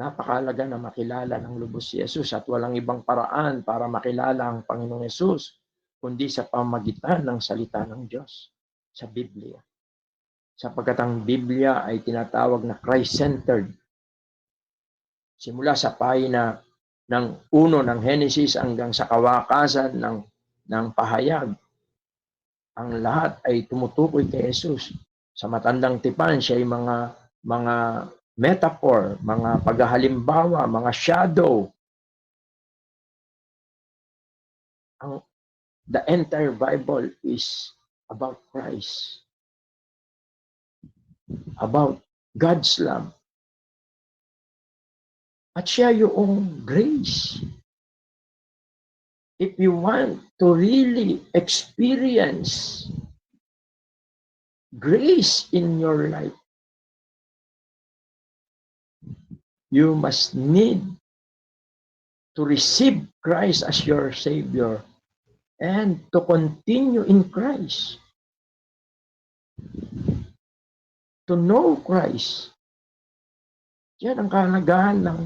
napakahalaga na makilala ng lubos si Jesus at walang ibang paraan para makilala ang Panginoong Jesus kundi sa pamagitan ng salita ng Diyos sa Biblia. Sapagkat ang Biblia ay tinatawag na Christ-centered. Simula sa pahina ng 1 ng Genesis hanggang sa kawakasan ng pahayag, ang lahat ay tumutukoy kay Jesus. Sa matandang tipan, siya ay mga metaphor, mga paghahalimbawa, mga shadow. The entire Bible is about Christ. About God's love. At siya yung grace. If you want to really experience grace in your life, you must need to receive Christ as your Savior and to continue in Christ. To know Christ. Yan ang kahalagahan ng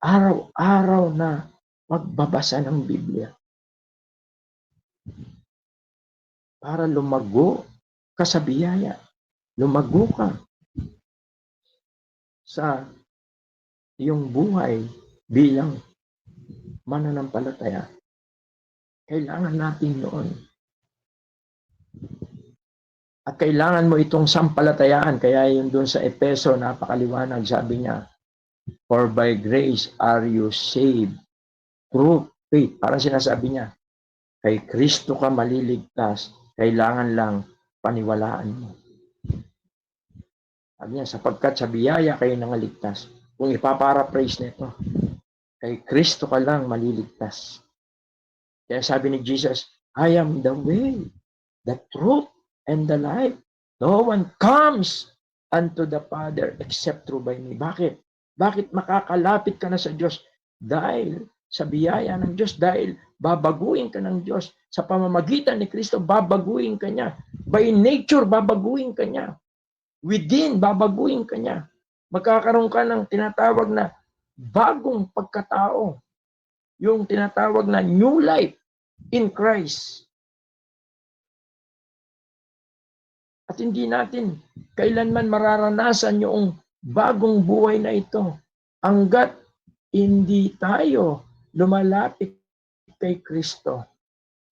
araw-araw na magbabasa ng Biblia. Para lumago ka sa biyaya. Lumago ka sa iyong buhay bilang mananampalataya. Kailangan natin noon. At kailangan mo itong sampalatayaan. Kaya yun doon sa Epeso, napakaliwanag, sabi niya, for by grace are you saved through faith. Parang sinasabi niya, kay Kristo ka maliligtas, kailangan lang paniwalaan mo. Sabi niya, sapagkat sa biyaya kayo nangaligtas. Kung ipaparaphrase nito, kay Kristo ka lang maliligtas. Kaya sabi ni Jesus, I am the way, the truth, and the life. No one comes unto the Father except through by me. Bakit? Bakit makakalapit ka na sa Diyos? Dahil sa biyaya ng Diyos, dahil babaguhin ka ng Diyos. Sa pamamagitan ni Kristo, babaguhin ka niya. By nature, babaguhin ka niya. Within, babaguhin ka niya. Magkakaroon ka ng tinatawag na bagong pagkatao. Yung tinatawag na new life in Christ. At hindi natin kailanman mararanasan yung bagong buhay na ito hanggat hindi tayo lumalapit kay Kristo.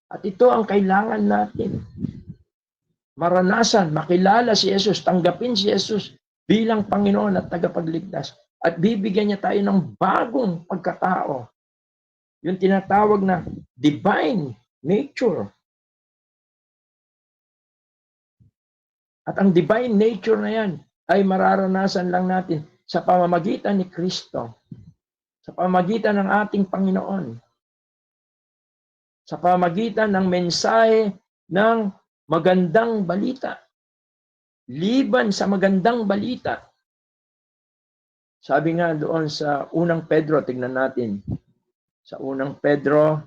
At ito ang kailangan natin. Maranasan, makilala si Jesus, tanggapin si Jesus bilang Panginoon at tagapagligtas. At bibigyan niya tayo ng bagong pagkatao. Yung tinatawag na divine nature. At ang divine nature na yan ay mararanasan lang natin sa pamamagitan ni Kristo. Sa pamamagitan ng ating Panginoon. Sa pamamagitan ng mensahe ng magandang balita. Liban sa magandang balita. Sabi nga doon sa unang Pedro, tignan natin. Sa unang Pedro,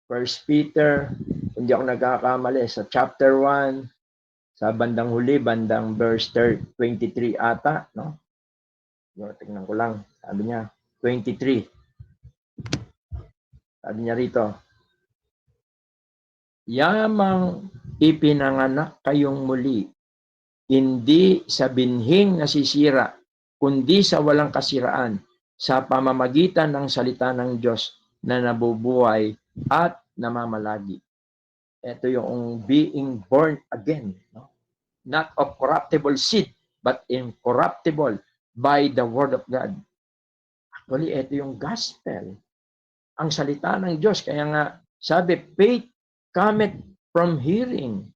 First Peter, hindi ako nagkakamali, sa chapter 1, sa bandang huli, bandang verse 23 ata, no? Tingnan ko lang, sabi niya, 23. Sabi niya rito, yamang ipinanganak kayong muli, hindi sa binhing nasisira, kundi sa walang kasiraan, sa pamamagitan ng salita ng Diyos na nabubuhay at namamalagi. Ito yung being born again. No? Not of corruptible seed, but incorruptible by the word of God. Actually, ito yung gospel. Ang salita ng Diyos. Kaya nga, sabi, faith cometh from hearing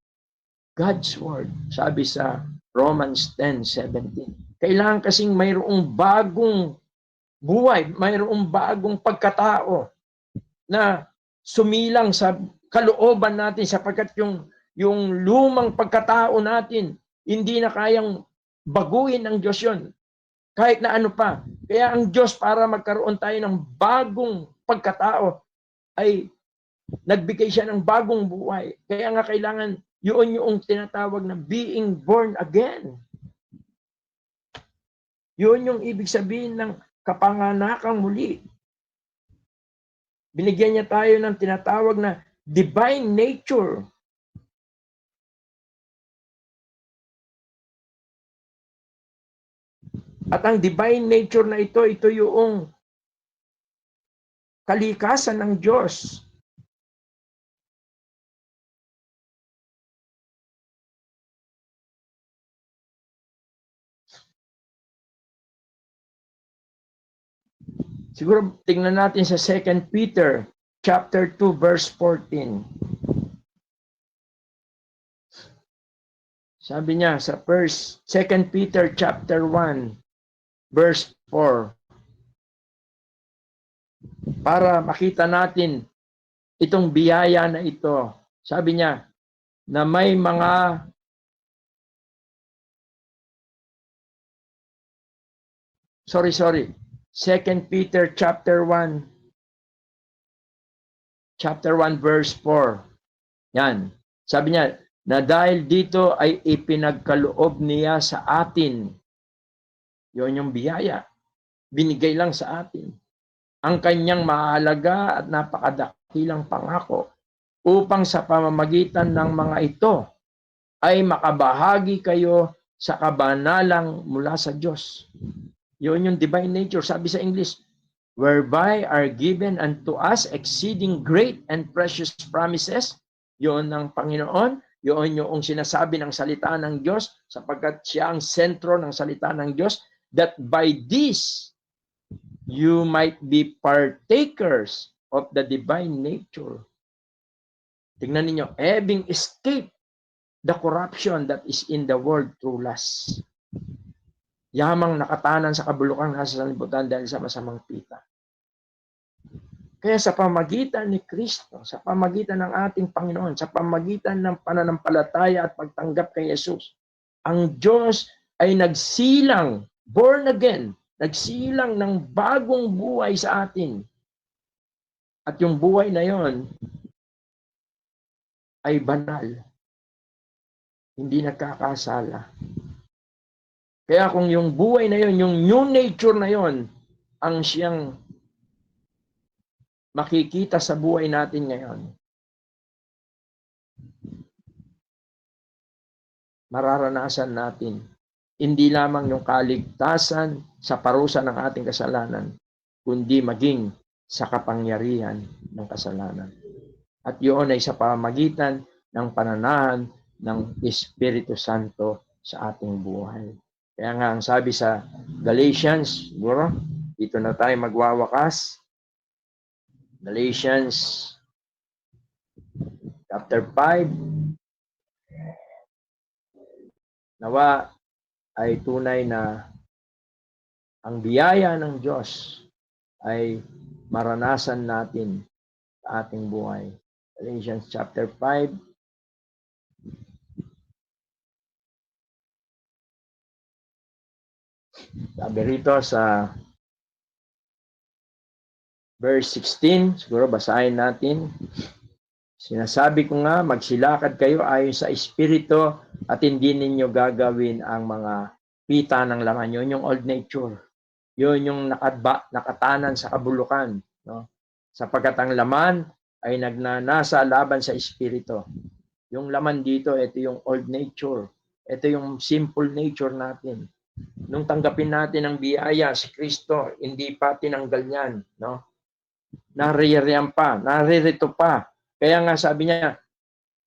God's word. Sabi sa Romans 10:17. Kailangan kasing mayroong bagong buhay, mayroong bagong pagkatao na sumilang sa kalooban natin sapagkat yung lumang pagkatao natin hindi na kayang baguhin ng Diyos yun. Kahit na ano pa. Kaya ang Diyos para magkaroon tayo ng bagong pagkatao ay nagbigay siya ng bagong buhay. Kaya nga kailangan yun yung tinatawag na being born again. Yun yung ibig sabihin ng kapanganakang muli. Binigyan niya tayo ng tinatawag na divine nature. At ang divine nature na ito yung kalikasan ng Diyos. Siguro tingnan natin sa 2 Peter chapter 2 verse 14. Sabi niya sa 2 Peter chapter 1 verse 4. Para makita natin itong biyaya na ito. Sabi niya na may mga sorry. 2 Peter chapter 1 verse 4. Yan. Sabi niya, na dahil dito ay ipinagkaloob niya sa atin. Yun yung biyaya. Binigay lang sa atin. Ang kanyang mahalaga at napakadakilang pangako upang sa pamamagitan ng mga ito ay makabahagi kayo sa kabanalang mula sa Diyos. Yun yung divine nature. Sabi sa English, whereby are given unto us exceeding great and precious promises. Yun ang Panginoon. Yun yung sinasabi ng salita ng Diyos sapagkat siya ang sentro ng salita ng Diyos, that by this you might be partakers of the divine nature. Tingnan ninyo, having escaped the corruption that is in the world through lust. Yamang nakatanan sa kabulukan sa sanlibutan dahil sa masamang pita. Kaya sa pamagitan ni Kristo, sa pamagitan ng ating Panginoon, sa pamagitan ng pananampalataya at pagtanggap kay Jesus, ang Diyos ay nagsilang, born again, nagsilang ng bagong buhay sa atin. At yung buhay na yon ay banal. Hindi nagkakasala. Kaya kung yung buhay na yon, yung new nature na yon, ang siyang makikita sa buhay natin ngayon, mararanasan natin hindi lamang yung kaligtasan sa parusa ng ating kasalanan, kundi maging sa kapangyarihan ng kasalanan. At yun ay sa pamamagitan ng pananahan ng Espiritu Santo sa ating buhay. Kaya nga ang sabi sa Galatians, siguro, dito na tayo magwawakas. Galatians chapter 5. Nawa ay tunay na ang biyaya ng Diyos ay maranasan natin sa ating buhay. Galatians chapter 5. Sabi rito sa verse 16, siguro basahin natin. Sinasabi ko nga, magsilakad kayo ayon sa Espiritu at hindi ninyo gagawin ang mga pita ng laman. Yun yung old nature. Yun yung nakatanan sa kabulukan. No? Sapagkat ang laman ay nagnanasa laban sa Espiritu. Yung laman dito, ito yung old nature. Ito yung simple nature natin. Nung tanggapin natin ang biyaya si Kristo, hindi pa tinanggal yan. No? Naririyan pa, naririto pa. Kaya nga sabi niya,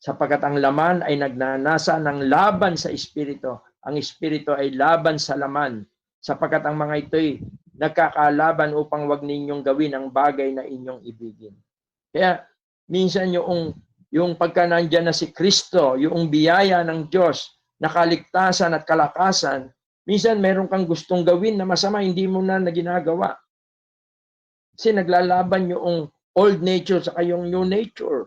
sapagkat ang laman ay nagnanasa ng laban sa Espiritu. Ang Espiritu ay laban sa laman. Sapagkat ang mga ito'y nagkakalaban upang wag ninyong gawin ang bagay na inyong ibigin. Kaya minsan yung pagka nandyan na si Kristo, yung biyaya ng Diyos, na kaligtasan at kalakasan, minsan meron kang gustong gawin na masama, hindi mo na ginagawa. Kasi naglalaban yung old nature sa yung new nature.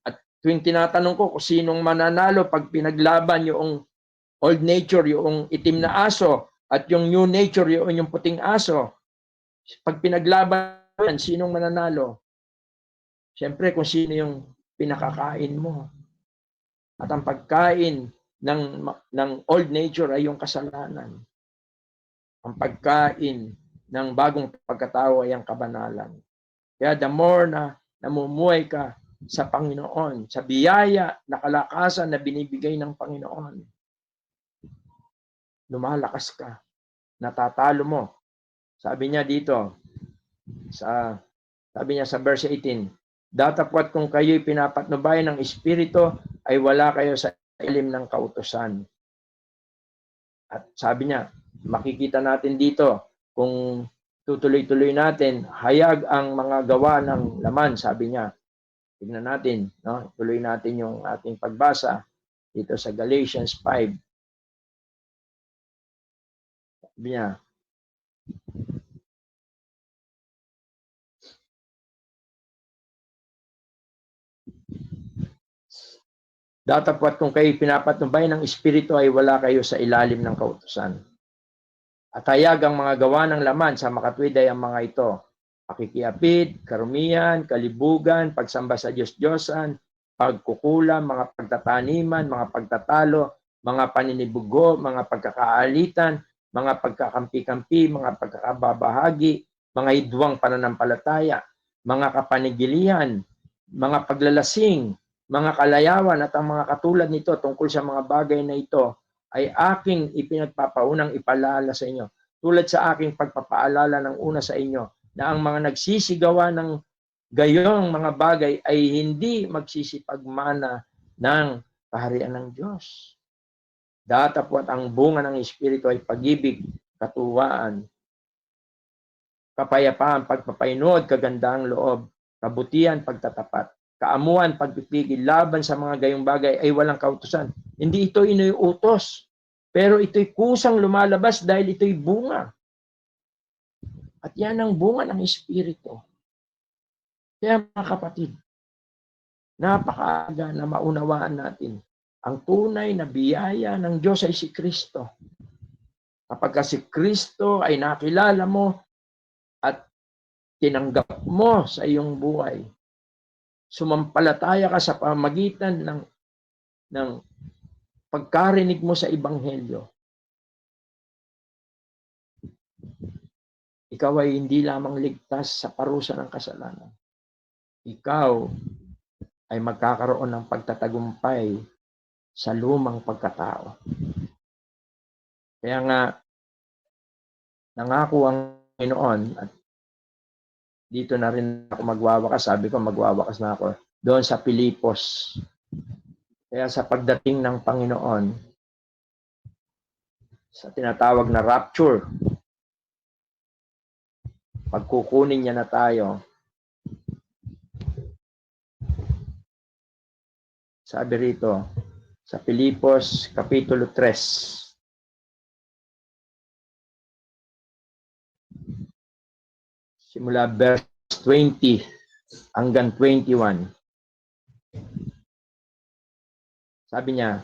At tuwing tinatanong ko kung sinong mananalo pag pinaglaban yung old nature, yung itim na aso, at yung new nature, yung puting aso, pag pinaglaban yan, sinong mananalo? Siyempre kung sino yung pinakakain mo. At ang pagkain ng old nature ay yung kasalanan. Ang pagkain ng bagong pagkatao ay ang kabanalan. Kaya the more na namumuhay ka sa Panginoon, sa biyaya na kalakasan na binibigay ng Panginoon, lumalakas ka, natatalo mo. Sabi niya dito, sabi niya sa verse 18, datapwat kung kayo'y pinapatnubay ng Espiritu, ay wala kayo sa ilim ng kautusan. At sabi niya, makikita natin dito, kung tutuloy-tuloy natin, hayag ang mga gawa ng laman, sabi niya. Tignan natin, no? Tuloy natin yung ating pagbasa dito sa Galatians 5. Sabi niya, datapwat kung kayo pinapatnubay ng Espiritu ay wala kayo sa ilalim ng kautusan. At hayag ang mga gawa ng laman sa makatwid ay ang mga ito: pakikiapid, karumihan, kalibugan, pagsamba sa Diyos-Diyosan, pagkukulam, mga pagtataniman, mga pagtatalo, mga paninibugo, mga pagkakaalitan, mga pagkakampi-kampi, mga pagkakababahagi, mga hidwang pananampalataya, mga kapanigilihan, mga paglalasing, mga kalayawan at ang mga katulad nito tungkol sa mga bagay na ito ay aking ipinagpapaunang ipaalala sa inyo. Tulad sa aking pagpapaalala ng una sa inyo na ang mga nagsisigawa ng gayong mga bagay ay hindi magsisipagmana ng kaharian ng Diyos. Datapwat ang bunga ng Espiritu ay pag-ibig, katuwaan, kapayapaan, pagpapainod, kagandahang loob, kabutihan, pagtatapat, kaamuan, pagpipigil laban sa mga gayong bagay ay walang kautusan. Hindi ito inuutos, pero ito'y kusang lumalabas dahil ito'y bunga. At yan ang bunga ng Espiritu. Kaya mga kapatid, napakaaga na maunawaan natin ang tunay na biyaya ng Diyos ay si Kristo. Kapag si Kristo ay nakilala mo at tinanggap mo sa iyong buhay, sumampalataya ka sa pamagitan ng pagkarinig mo sa Ebanghelyo, ikaw ay hindi lamang ligtas sa parusa ng kasalanan. Ikaw ay magkakaroon ng pagtatagumpay sa lumang pagkatao. Kaya nga, nangako ang Panginoon, at dito na rin ako magwawakas, sabi ko magwawakas na ako, doon sa Pilipos. Kaya sa pagdating ng Panginoon, sa tinatawag na rapture, pagkukunin niya na tayo, sabi rito, sa Pilipos, Kapitulo 3, simula verse 20 hanggang 21. Sabi niya,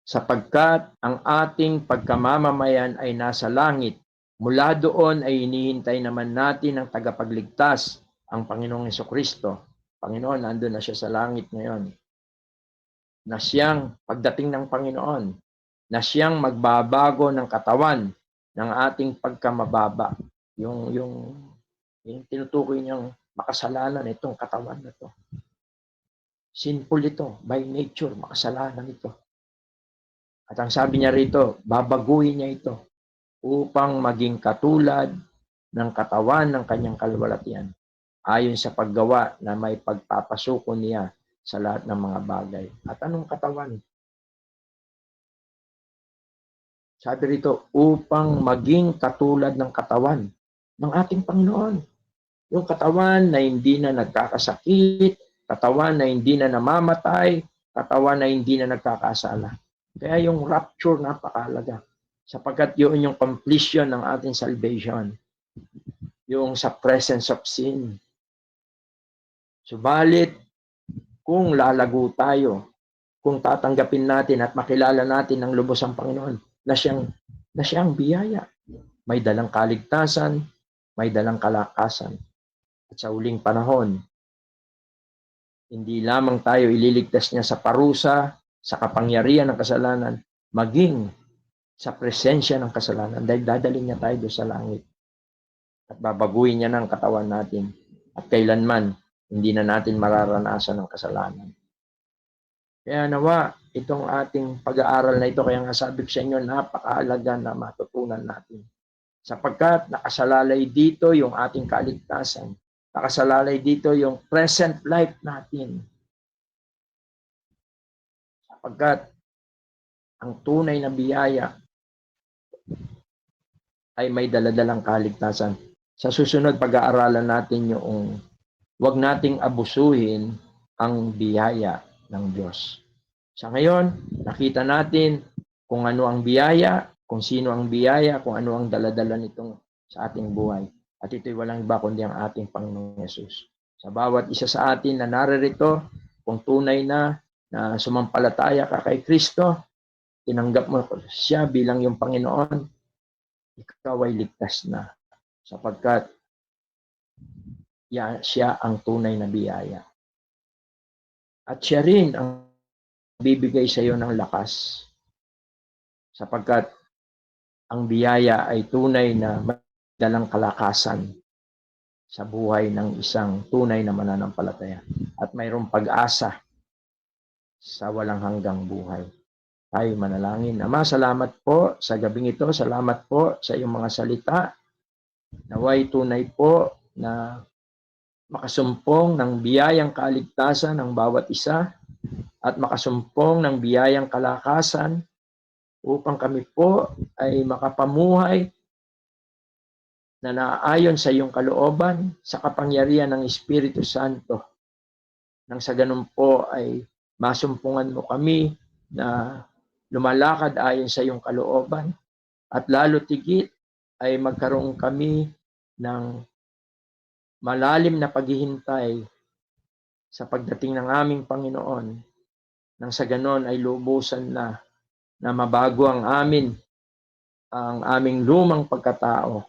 sapagkat ang ating pagkamamamayan ay nasa langit, mula doon ay hinihintay naman natin ang tagapagligtas, ang Panginoong Hesukristo. Panginoon, nandun na siya sa langit ngayon. Na siyang pagdating ng Panginoon, na siyang magbabago ng katawan ng ating pagkamababa. Yung tinutukoy niyang makasalanan itong katawan na to. Sinful ito, by nature, makasalanan ito. At ang sabi niya rito, babaguhin niya ito upang maging katulad ng katawan ng kanyang kalwalatian, ayon sa paggawa na may pagpapasuko niya sa lahat ng mga bagay. At anong katawan? Sabi rito, upang maging katulad ng katawan ng ating Panginoon. Yung katawan na hindi na nagkakasakit, katawan na hindi na namamatay, katawan na hindi na nagkakasala. Kaya yung rapture napakahalaga. Sapagkat yun yung completion ng ating salvation. Yung sa presence of sin. Subalit, kung lalago tayo, kung tatanggapin natin at makilala natin ng lubos ang Panginoon, na siyang biyaya. May dalang kaligtasan, may dalang kalakasan. At sa uling panahon, hindi lamang tayo ililigtas niya sa parusa, sa kapangyarihan ng kasalanan, maging sa presensya ng kasalanan, dahil dadalhin niya tayo doon sa langit. At babaguhin niya ng katawan natin. At kailanman, hindi na natin mararanasan ng kasalanan. Kaya nawa, itong ating pag-aaral na ito, kaya nga sabi ko sa inyo, napakahalaga na matutunan natin. Sapagkat nakasalalay dito yung ating kaligtasan. Nakasalalay dito yung present life natin. Sapagkat ang tunay na biyaya ay may daladalang kaligtasan. Sa susunod, pag-aaralan natin yung huwag nating abusuhin ang biyaya ng Diyos. Sa ngayon, nakita natin kung ano ang biyaya, kung sino ang biyaya, kung ano ang daladala nitong sa ating buhay. At ito'y walang iba kundi ang ating Panginoong Yesus. Sa bawat isa sa atin na naririto, kung tunay na sumampalataya ka kay Kristo, tinanggap mo siya bilang yung Panginoon, ikaw ay ligtas na sapagkat siya ang tunay na biyaya. At siya rin ang bibigay sa iyo ng lakas sapagkat ang biyaya ay tunay na may dalang kalakasan sa buhay ng isang tunay na mananampalataya at mayroong pag-asa sa walang hanggang buhay. Tayo manalangin. Ama, salamat po sa gabing ito. Salamat po sa iyong mga salita. Naway tunay po na makasumpong ng biyayang kaligtasan ng bawat isa at makasumpong ng biyayang kalakasan upang kami po ay makapamuhay na naaayon sa iyong kalooban sa kapangyarihan ng Espiritu Santo. Nang sa ganun po ay masumpungan mo kami na lumalakad ayon sa iyong kalooban at lalo tigit ay magkaroon kami ng malalim na paghihintay sa pagdating ng aming Panginoon. Nang sa ganon ay lubusan na mabago ang aming lumang pagkatao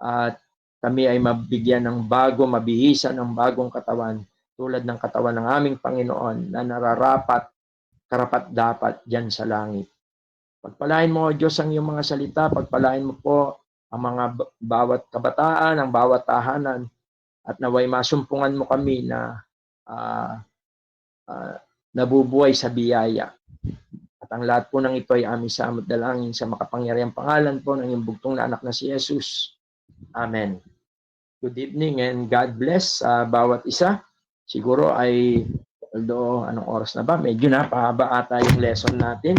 at kami ay mabigyan ng mabihisan ng bagong katawan tulad ng katawan ng aming Panginoon na nararapat, karapat-dapat diyan sa langit. Pagpalain mo, O Diyos, ang iyong mga salita. Pagpalain mo po ang mga bawat kabataan, ang bawat tahanan at naway masumpungan mo kami na nabubuhay sa biyaya. At ang lahat po ng ito ay aming samot dalangin sa makapangyarihang pangalan po ng iyong bugtong na anak na si Jesus. Amen. Good evening and God bless bawat isa. Siguro ay, although anong oras na ba? Medyo napahaba ata yung lesson natin.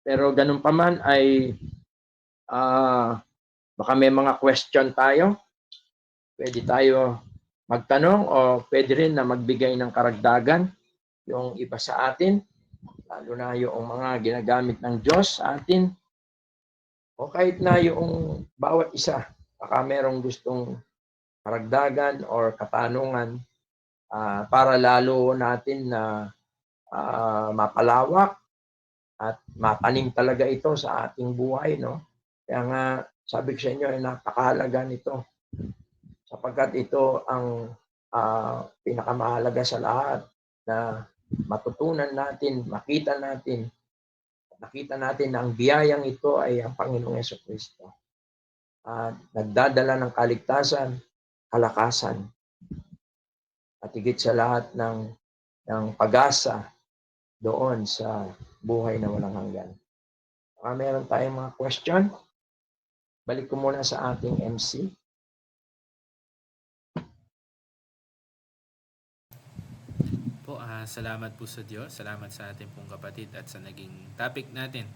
Pero ganun pa man ay baka may mga question tayo. Pwede tayo magtanong o pwede rin na magbigay ng karagdagan yung iba sa atin. Lalo na yung mga ginagamit ng Diyos sa atin. O kahit na yung bawat isa. Baka merong gustong karagdagan or katanungan para lalo natin na mapalawak at matanim talaga ito sa ating buhay, no? Kaya nga, sabi ko sa inyo, ay napakahalaga nito. Sapagkat ito ang pinakamahalaga sa lahat na matutunan natin, nakita natin na ang biyayang ito ay ang Panginoong Jesucristo. Nagdadala ng kaligtasan, kalakasan, at higit sa lahat ng pag-asa doon sa buhay na walang hanggan. Meron tayong mga question. Balik ko muna sa ating MC. Po, salamat po sa Diyos. Salamat sa ating pong kapatid at sa naging topic natin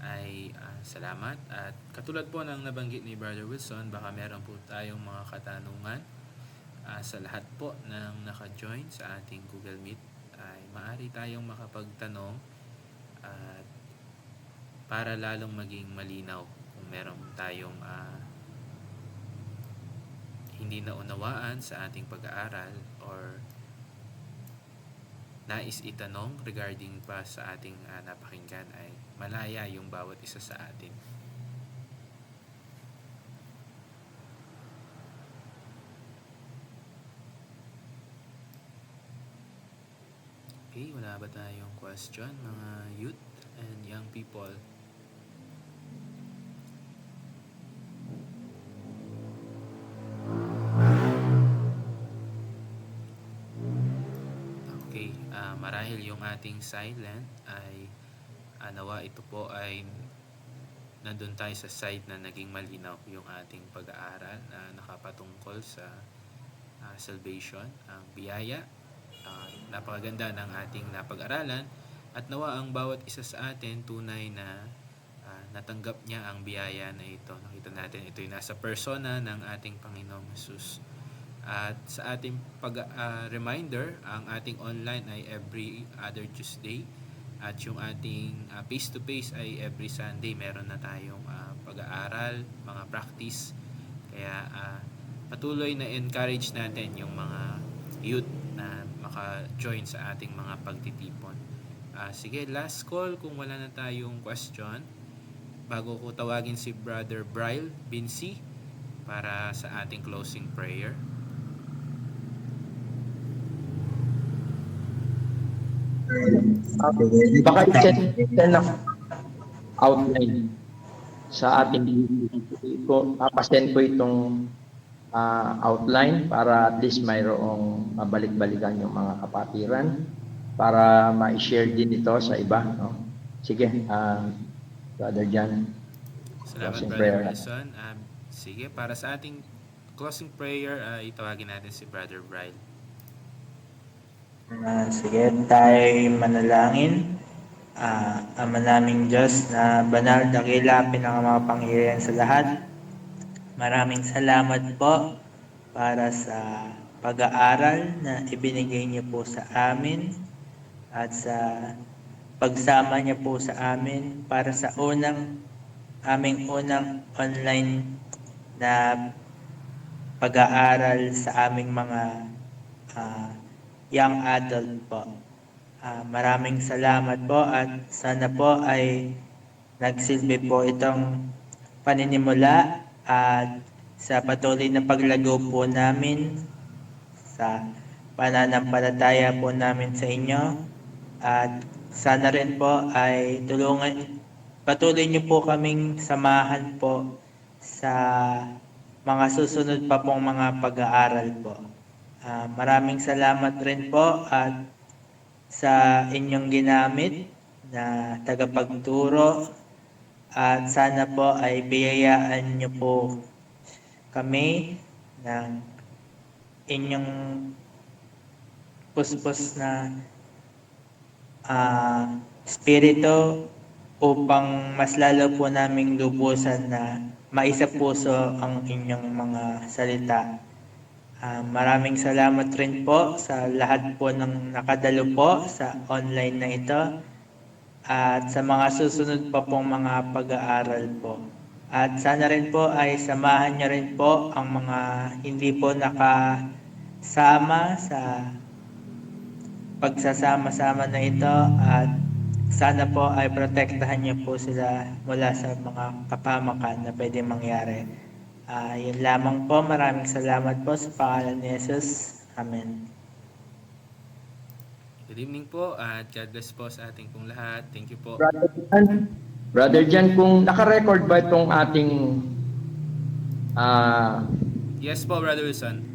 ay salamat. At katulad po ng nabanggit ni Brother Wilson, baka meron po tayong mga katanungan sa lahat po ng naka-join sa ating Google Meet ay maaari tayong makapagtanong at para lalong maging malinaw kung meron tayong hindi naunawaan sa ating pag-aaral or nais itanong regarding pa sa ating napakinggan ay malaya yung bawat isa sa atin. Okay, wala ba tayong question mga youth and young people? Okay, marahil yung ating silent ay nawa ito po ay nandun tayo sa side na naging malinaw yung ating pag-aaral na nakapatungkol sa salvation, ang biyaya. Napakaganda ng ating napag-aralan at nawa ang bawat isa sa atin tunay na natanggap niya ang biyaya na ito. Nakita natin ito yung nasa persona ng ating Panginoong Jesus. At sa ating reminder, ang ating online ay every other Tuesday at yung ating face-to-face ay every Sunday. Meron na tayong pag-aaral, mga practice. Kaya patuloy na encourage natin yung mga youth na maka-join sa ating mga pagtitipon. Sige, last call kung wala na tayong question. bago ko tawagin si Brother Bryle Binsi para sa ating closing prayer. Baka i-send ng outline sa ating ko, papasend ko itong outline para at least mayroong mabalik-balikan yung mga kapatiran para ma-share din ito sa iba. No? Sige, Brother John. Salamat, Closing Brother prayer. Wilson. Sige, para sa ating closing prayer, itawagin natin si Brother Bryle. Sige, tayo manalangin. Ama naming Diyos na banal, dakila, pinakamapangyarihan sa lahat. Maraming salamat po para sa pag-aaral na ibinigay niyo po sa amin at sa pagsama niyo po sa amin para sa aming unang online na pag-aaral sa aming mga young adult po. Maraming salamat po at sana po ay nagsilbi po itong paninimula at sa patuloy na paglago po namin sa pananampalataya po namin sa inyo at sana rin po ay patuloy niyo po kaming samahan po sa mga susunod pa pong mga pag-aaral po. Maraming salamat rin po at sa inyong ginamit na tagapagturo at sana po ay biyayaan niyo po kami ng inyong puspos na spirito upang mas lalo po naming lubusan na maisapuso ang inyong mga salita. Maraming salamat rin po sa lahat po ng nakadalo po sa online na ito at sa mga susunod pa pong mga pag-aaral po. At sana rin po ay samahan niyo rin po ang mga hindi po nakasama sa pagsasama-sama na ito at sana po ay protektahan niyo po sila mula sa mga kapamakan na pwede mangyari. Yun lamang po. Maraming salamat po sa pangalan ni Jesus. Amen. Good evening po at God bless po sa ating pong lahat. Thank you po. Brother John, kung naka-record ba itong ating Yes po, Brother Wilson.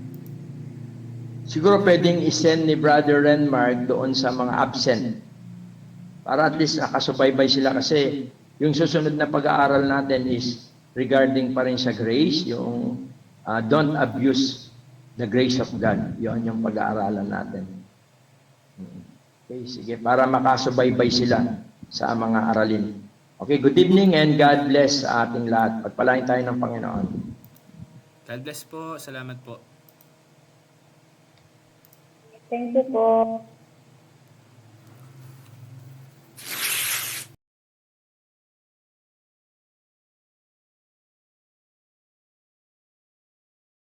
siguro pwedeng isend ni Brother Renmark doon sa mga absent para at least nakasubaybay sila kasi yung susunod na pag-aaral natin is regarding pa rin sa grace, yung don't abuse the grace of God. Yun yung pag-aaralan natin. Okay, sige, para makasubaybay sila sa mga aralin. Okay, good evening and God bless sa ating lahat. Pagpalain tayo ng Panginoon. God bless po. Salamat po. Thank you po.